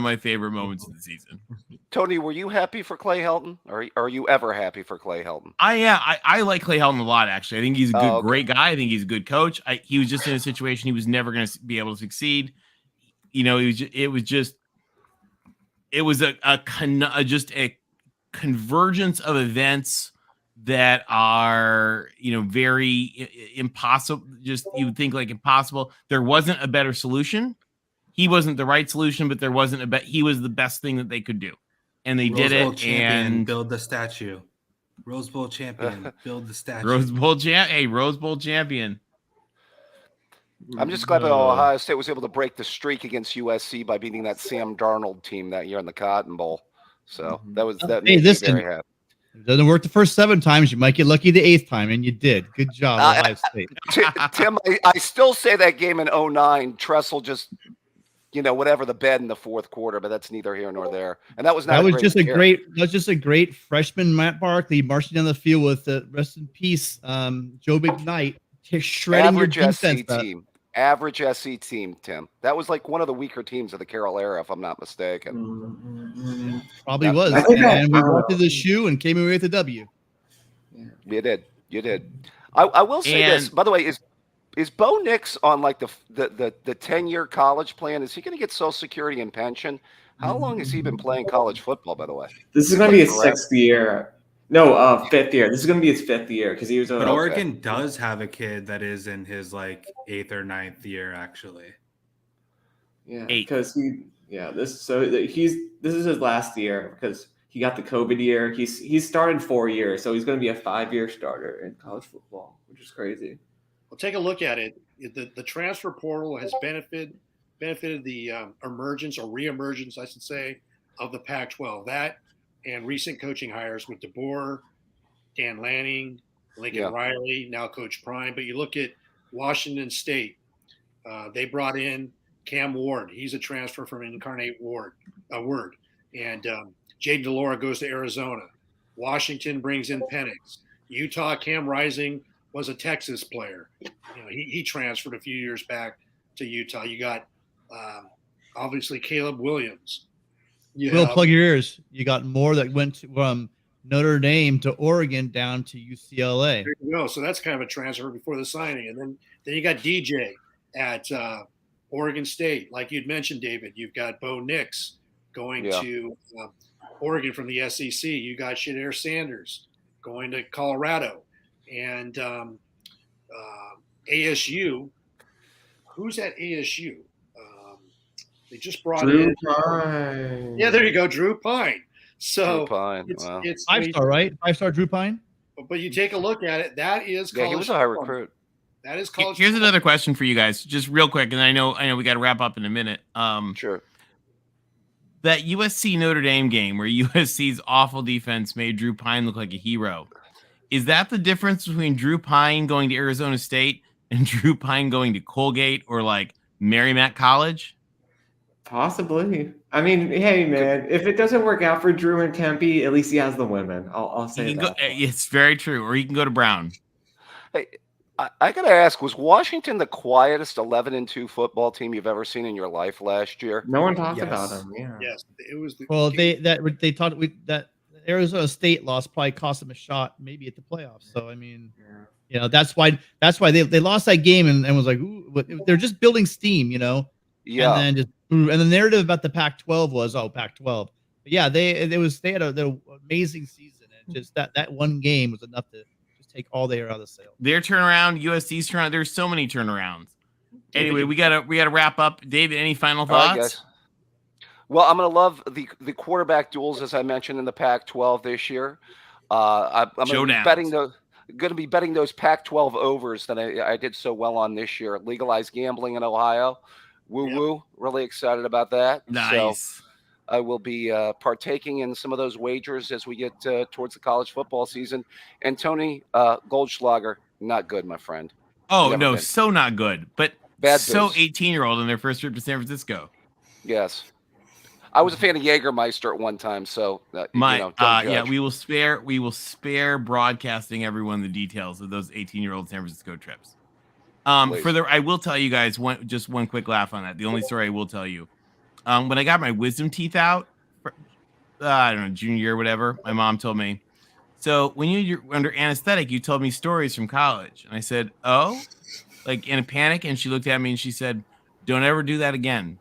my favorite moments of the season. Tony, were you happy for Clay Helton, or are you ever happy for Clay Helton? I like Clay Helton a lot. Actually, I think he's a great guy. I think he's a good coach. He was just in a situation he was never going to be able to succeed. It was just a convergence of events that are, very impossible. Just, you would think impossible. There wasn't a better solution. He wasn't the right solution, but there wasn't he was the best thing that they could do. And they did it. Champion, and build the statue. Rose Bowl champion, build the statue. Rose Bowl champion. I'm just glad that Ohio State was able to break the streak against USC by beating that Sam Darnold team that year in the Cotton Bowl. So that made me very happy. It doesn't work the first 7 times. You might get lucky the 8th time, and you did. Good job, Ohio State. Tim, I still say that game in 2009, Tressel just, whatever the bed in the fourth quarter, but that's neither here nor there. And that was just a great freshman Matt Barkley marching down the field with rest in peace, Joe McKnight, shredding your defense team. Average SC team, Tim. That was one of the weaker teams of the Carroll era, if I'm not mistaken. Probably was. And we walked to the shoe and came away with a W. You did. I will say this, by the way, is Bo Nix on the 10-year college plan? Is he going to get Social Security and pension? How long has he been playing college football, by the way? This is going to be his 6th year. No, 5th year. This is going to be his 5th year because he was. But Oregon does have a kid that is in his 8th or 9th year, actually. Yeah, because this is his last year because he got the COVID year. He's started 4 years, so he's going to be a 5-year starter in college football, which is crazy. Well, take a look at it. The transfer portal has benefited benefited the emergence or reemergence, I should say, of the Pac-12. That and recent coaching hires with DeBoer, Dan Lanning, Lincoln Yeah. Riley, now Coach Prime. But you look at Washington State, they brought in Cam Ward. He's a transfer from Incarnate Word. And Jaden DeLora goes to Arizona. Washington brings in Penix. Utah, Cam Rising was a Texas player. He transferred a few years back to Utah. You got obviously Caleb Williams. Will, plug your ears. You got more that went from Notre Dame to Oregon down to UCLA. There you go. So that's kind of a transfer before the signing. And then you got DJ at Oregon State. Like you'd mentioned, David, you've got Bo Nix going to Oregon from the SEC. You got Shadir Sanders going to Colorado. And ASU, who's at ASU? They just brought Drew Pine. Yeah, there you go, Drew Pine. So Drew Pine. it's, Wow. it's 5-star, right? 5-star Drew Pine. But you take a look at it. That is college. Yeah, he was a high recruit. That is college. Here's another question for you guys, just real quick, and I know we got to wrap up in a minute. Sure. That USC Notre Dame game where USC's awful defense made Drew Pine look like a hero. Is that the difference between Drew Pine going to Arizona State and Drew Pine going to Colgate or like Merrimack College? Possibly. I mean, hey man, if it doesn't work out for Drew and Tempe, at least he has the women. I'll say that. It's very true. Or he can go to Brown. Hey, I gotta ask: was Washington the quietest 11-2 football team you've ever seen in your life last year? No one talked about him. Yeah. Yes, it was. That Arizona State loss probably cost them a shot, maybe at the playoffs. So I mean, that's why they lost that game and was like, ooh, they're just building steam, Yeah. And the narrative about the Pac-12 was, Pac-12. But yeah, they had an amazing season, and just that one game was enough to just take all the air out of the sail. Their turnaround, USC's turnaround. There's so many turnarounds. Anyway, we gotta wrap up. David, any final thoughts? All right, guys. Well, I'm going to love the quarterback duels, as I mentioned, in the Pac-12 this year. I'm going to be betting those Pac-12 overs that I did so well on this year. Legalized gambling in Ohio. Woo. Really excited about that. Nice. So I will be partaking in some of those wagers as we get towards the college football season. And Tony Goldschlager, not good, my friend. Oh, Never no, been. so not good. But Bad so booze. 18-year-old in their first trip to San Francisco. Yes. I was a fan of Jägermeister at one time, so don't judge. we will spare broadcasting everyone the details of those 18-year-old San Francisco trips. I will tell you guys one quick laugh on that. The only story I will tell you, when I got my wisdom teeth out, I don't know, junior year or whatever, my mom told me, so when you're under anesthetic, you told me stories from college, and I said, oh, like in a panic, and she looked at me and she said, don't ever do that again.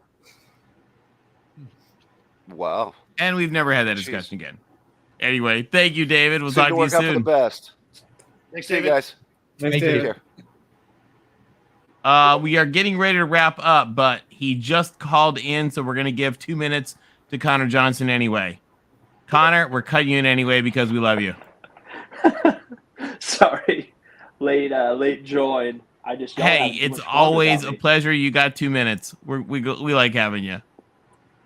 Wow. And we've never had that discussion again. Anyway, thank you, David. We'll Seemed talk to to you work out for the soon. best. Thanks, See you David. guys. Thanks, Thank David. you. Take care. We are getting ready to wrap up, but he just called in, so we're going to give 2 minutes to Connor Johnson anyway. Connor, we're cutting you in anyway because we love you. Sorry, late join. Hey, it's always a pleasure. You got 2 minutes. We like having you.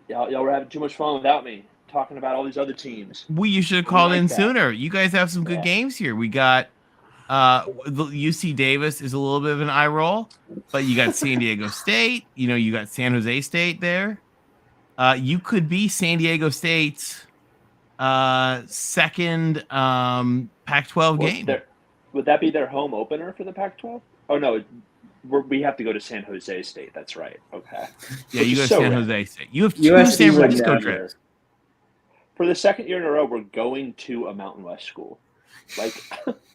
Y'all were having too much fun without me talking about all these other teams. You should have called in that. sooner. You guys have some good games here. We got the UC Davis is a little bit of an eye roll, but you got San Diego State. You got San Jose State there. You could be San Diego State's second Pac-12 game. Would that be their home opener for the Pac-12? Oh no, we have to go to San Jose State. That's right. Okay. Yeah, you go to San Jose State. You have two USC San would Francisco never. trips. For the second year in a row, we're going to a Mountain West school. Like,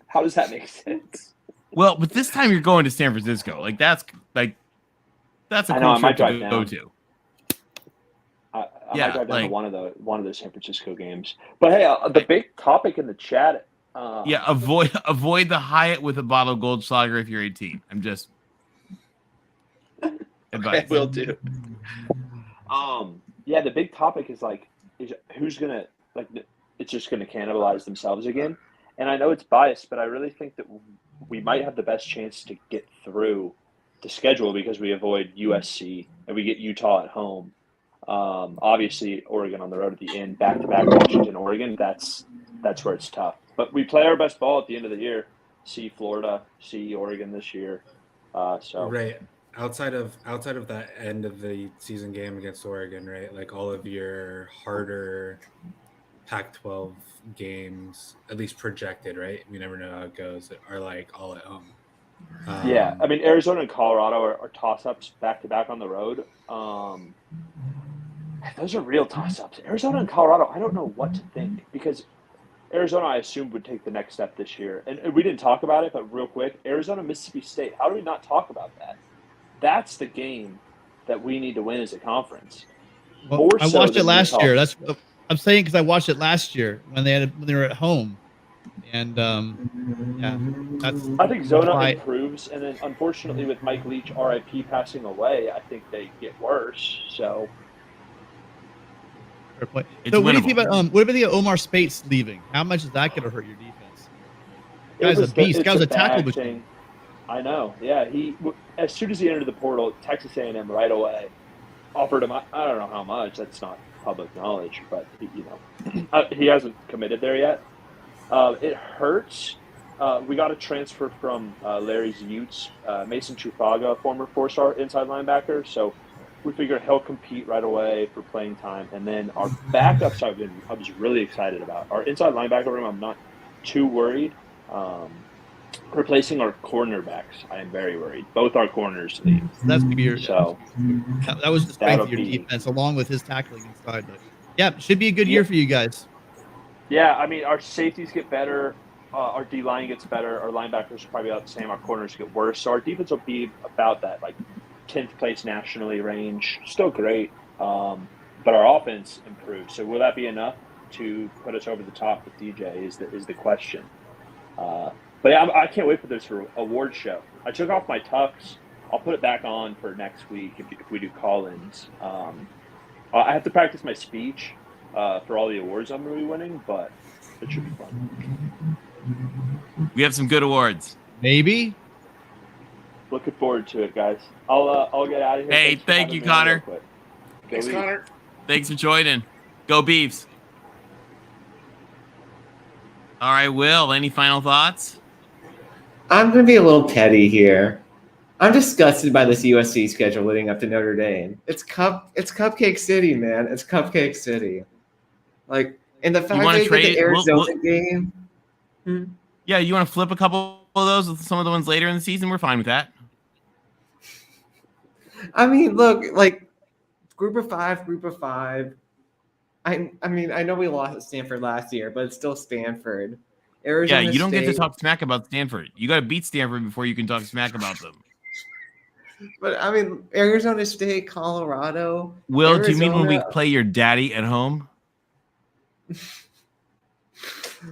how does that make sense? Well, but this time you're going to San Francisco. That's a cool trip to go to. I might drive down to one of those San Francisco games. But hey, the big topic in the chat. Avoid the Hyatt with a bottle of Goldschlager if you're 18. I'm just advice. Okay, will do. The big topic is who's gonna it's just gonna cannibalize themselves again. And I know it's biased, but I really think that we might have the best chance to get through the schedule because we avoid USC and we get Utah at home. Obviously, Oregon on the road at the end, back-to-back Washington, Oregon. That's where it's tough. But we play our best ball at the end of the year. See Florida, see Oregon this year. Right. Outside of that end of the season game against Oregon, right? Like all of your harder Pac-12 games, at least projected, right? We never know how it goes. Are like all at home. Yeah, I mean Arizona and Colorado are toss-ups back-to-back on the road. Those are real toss-ups. Arizona and Colorado, I don't know what to think because Arizona, I assumed, would take the next step this year. And we didn't talk about it, but real quick, Arizona, Mississippi State. How do we not talk about that? That's the game that we need to win as a conference. Well, I watched it last year. That's what I'm saying because I watched it last year when they were at home. And I think Zona improves, and then unfortunately with Mike Leach, RIP, passing away, I think they get worse. So. Fair point. So what do you think about what about the Omar Spates leaving? How much is that going to hurt your defense? Guy's a beast. Guy's a tackle machine. I know. Yeah, he as soon as he entered the portal, Texas A&M right away offered him. I don't know how much. That's not public knowledge, but he hasn't committed there yet. It hurts. We got a transfer from Larry's Utes, Mason Chufaga, former 4-star inside linebacker. So. We figure he'll compete right away for playing time. And then our backups I was really excited about. Our inside linebacker room, I'm not too worried. Replacing our cornerbacks, I am very worried. Both our corners leave. That's going to be your that was the strength of your be, defense, along with his tackling inside. But yeah, should be a good year for you guys. Yeah, I mean, our safeties get better. Our D-line gets better. Our linebackers are probably about the same. Our corners get worse. So our defense will be about that, like, 10th place nationally range, still great, but our offense improved. So will that be enough to put us over the top with DJ is the question. But yeah, I can't wait for this award show. I took off my tux. I'll put it back on for next week if we do call-ins. I have to practice my speech for all the awards I'm going to be winning, but it should be fun. We have some good awards. Maybe. Looking forward to it, guys. I'll get out of here. Hey, thank you, Connor. Thanks, Connor. Thanks for joining. Go Beefs. All right, Will, any final thoughts? I'm going to be a little petty here. I'm disgusted by this USC schedule leading up to Notre Dame. It's Cupcake City, man. It's Cupcake City. Like, and the fact that they get the Arizona game. Yeah, you want to flip a couple of those with some of the ones later in the season? We're fine with that. I mean, look, like group of five. I mean, I know we lost at Stanford last year, but it's still Stanford. Arizona you don't State. get to talk smack about Stanford. You got to beat Stanford before you can talk smack about them. But I mean, Arizona State, Colorado. Will, do you mean when we play your daddy at home?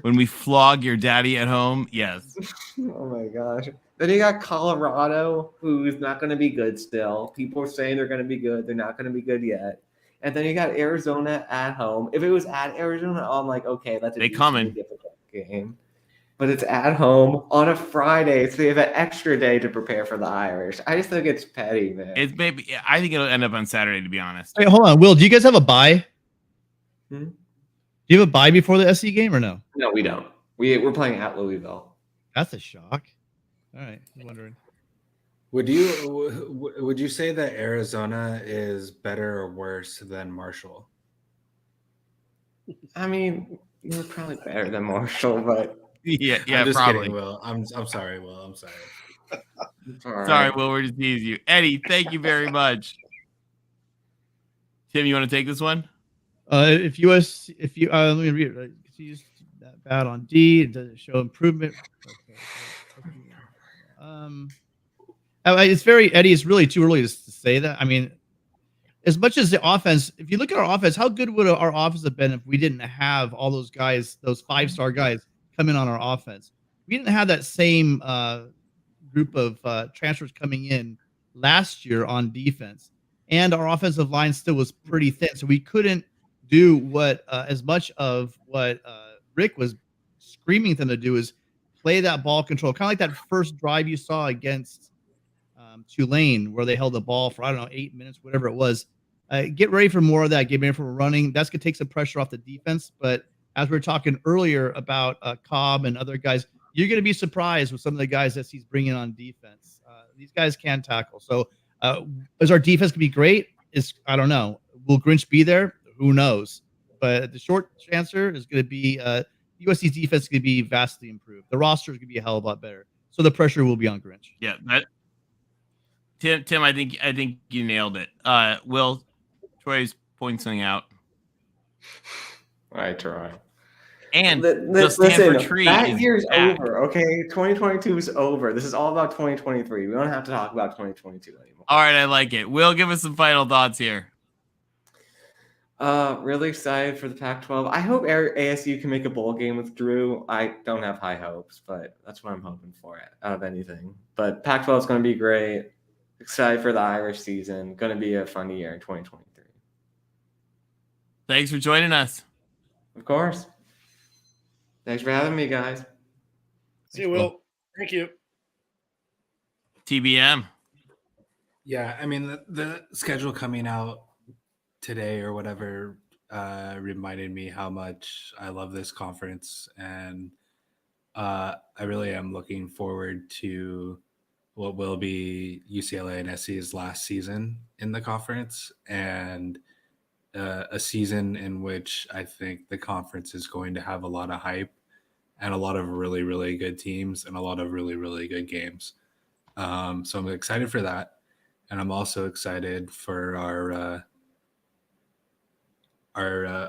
When we flog your daddy at home? Yes. Oh my gosh. Then you got Colorado, who's not going to be good still. People are saying they're going to be good. They're not going to be good yet. And then you got Arizona at home. If it was at Arizona, I'm like, okay, that's a difficult game. But it's at home on a Friday, so they have an extra day to prepare for the Irish. I just think it's petty, man. I think it'll end up on Saturday, to be honest. Wait, hold on, Will. Do you guys have a bye? Do you have a bye before the SC game or no? No, we don't. We're playing at Louisville. That's a shock. All right, I'm wondering. Would you say that Arizona is better or worse than Marshall? I mean, you're probably better than Marshall, but yeah, I'm just probably. Kidding, Will. I'm sorry, Will. I'm sorry. Sorry, Will. We're just teasing you, Eddie. Thank you very much. Tim, you want to take this one? Let me read it. Continues that bad on D. It doesn't show improvement. It's very Eddie. It's really too early to say that. I mean, as much as the offense, if you look at our offense, how good would our offense have been if we didn't have all those guys, those 5-star guys, come in on our offense? We didn't have that same group of transfers coming in last year on defense, and our offensive line still was pretty thin, so we couldn't do what as much of what Rick was screaming at them to do is play that ball control, kind of like that first drive you saw against Tulane, where they held the ball for, I don't know, 8 minutes, whatever it was. Get ready for more of that. Get ready for running. That's going to take some pressure off the defense. But as we were talking earlier about Cobb and other guys, you're going to be surprised with some of the guys that he's bringing on defense. These guys can tackle. So is our defense going to be great? I don't know. Will Grinch be there? Who knows? But the short answer is going to be USC's defense is going to be vastly improved. The roster is going to be a hell of a lot better. So the pressure will be on Grinch. Yeah, Tim, I think you nailed it. Will, Troy's pointing something out. I try. And listen, Tree that year's back. over. Okay, 2022 is over. This is all about 2023. We don't have to talk about 2022 anymore. All right, I like it. Will, give us some final thoughts here. Really excited for the Pac-12. I hope ASU can make a bowl game with Drew. I don't have high hopes, but that's what I'm hoping for out of anything. But Pac-12 is going to be great. Excited for the Irish season. Going to be a fun year in 2023. Thanks for joining us. Of course. Thanks for having me, guys. See you, Will. Thank you. TBM. Yeah, I mean the schedule coming out today or whatever reminded me how much I love this conference, and I really am looking forward to what will be UCLA and SC's last season in the conference, and a season in which I think the conference is going to have a lot of hype and a lot of really, really good teams and a lot of really, really good games. So I'm excited for that. And I'm also excited for our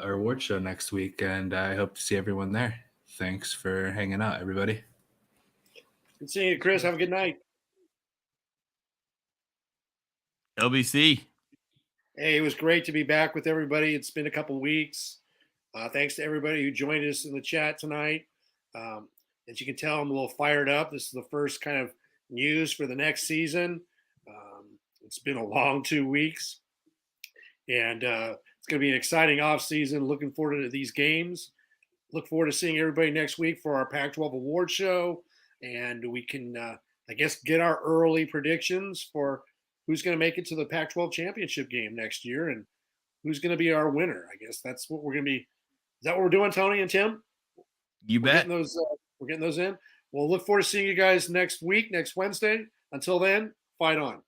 award show next week. And I hope to see everyone there. Thanks for hanging out, everybody. Good seeing you, Chris. Have a good night. LBC. Hey, it was great to be back with everybody. It's been a couple weeks. Thanks to everybody who joined us in the chat tonight. As you can tell, I'm a little fired up. This is the first kind of news for the next season. It's been a long 2 weeks. And it's going to be an exciting offseason. Looking forward to these games. Look forward to seeing everybody next week for our Pac-12 award show. And we can, I guess, get our early predictions for who's going to make it to the Pac-12 championship game next year and who's going to be our winner. I guess that's what we're going to be. Is that what we're doing, Tony and Tim? You bet. We're getting those in. We'll look forward to seeing you guys next week, next Wednesday. Until then, fight on.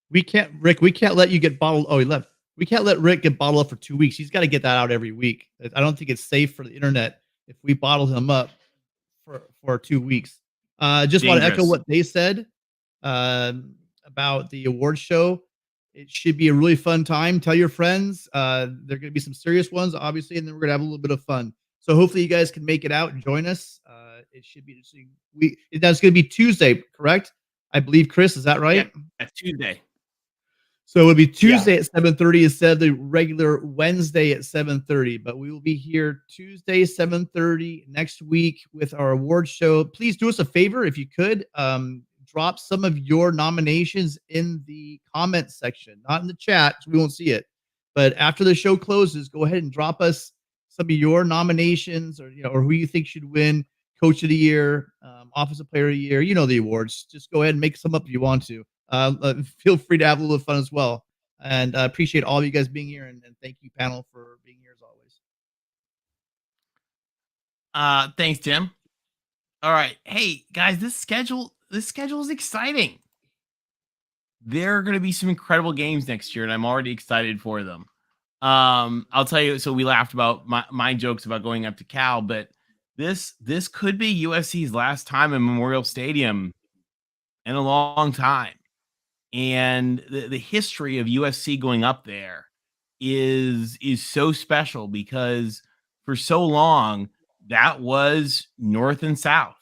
We can't let you get bottled. Oh, he left. We can't let Rick get bottled up for 2 weeks. He's got to get that out every week. I don't think it's safe for the internet if we bottle him up for 2 weeks. Just want to echo what they said about the award show. It should be a really fun time. Tell your friends. There are going to be some serious ones, obviously, and then we're going to have a little bit of fun. So hopefully you guys can make it out and join us. It should be interesting. That's going to be Tuesday, correct? I believe, Chris, is that right? Yeah, Tuesday. So it'll be Tuesday at 7:30 instead of the regular Wednesday at 7:30. But we will be here Tuesday 7:30 next week with our award show. Please do us a favor if you could. Drop some of your nominations in the comment section, not in the chat, so we won't see it. But after the show closes, go ahead and drop us some of your nominations, or or who you think should win Coach of the Year, Offensive Player of the Year. You know the awards. Just go ahead and make some up if you want to. Feel free to have a little fun as well. And I appreciate all of you guys being here, and thank you, panel, for being here as always. Thanks, Tim. All right. Hey, guys, this schedule is exciting. There are going to be some incredible games next year, and I'm already excited for them. I'll tell you, so we laughed about my jokes about going up to Cal, but this could be USC's last time in Memorial Stadium in a long time. And the history of USC going up there is so special because for so long, that was North and South.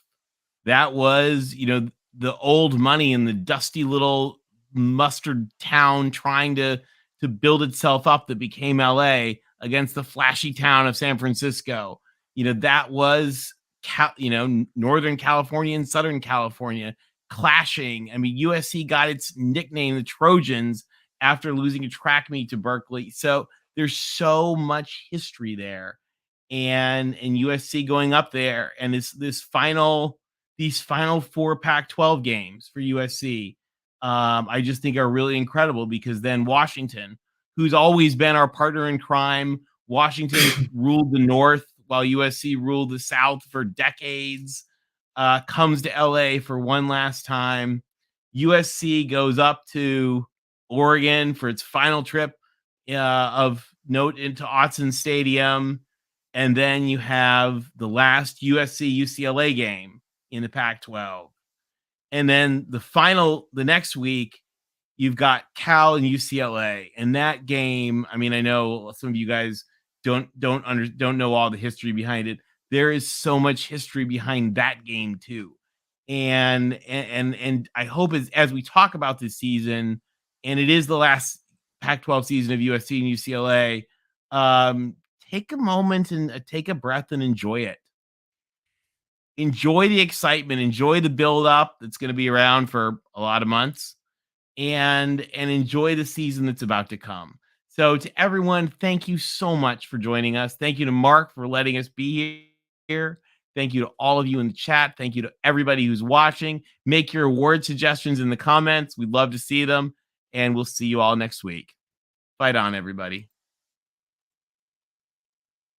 That was, the old money in the dusty little mustard town trying to build itself up that became LA against the flashy town of San Francisco. That was, Northern California and Southern California clashing. I mean, USC got its nickname, the Trojans, after losing a track meet to Berkeley. So there's so much history there. And USC going up there, and this final these final 4 Pac-12 games for USC, I just think are really incredible, because then Washington, who's always been our partner in crime, Washington ruled the North while USC ruled the South for decades, comes to LA for one last time. USC goes up to Oregon for its final trip of note into Autzen Stadium. And then you have the last USC UCLA game in the Pac-12. And then the next week, you've got Cal and UCLA. And that game, I mean, I know some of you guys don't know all the history behind it. There is so much history behind that game too. And I hope as we talk about this season, and it is the last Pac-12 season of USC and UCLA, take a moment and take a breath and enjoy it. Enjoy the excitement, enjoy the build up that's going to be around for a lot of months, and enjoy the season that's about to come. So to everyone, thank you so much for joining us. Thank you to Mark for letting us be here. Thank you to all of you in the chat. Thank you to everybody who's watching. Make your award suggestions in the comments. We'd love to see them. And we'll see you all next week. Fight on, everybody.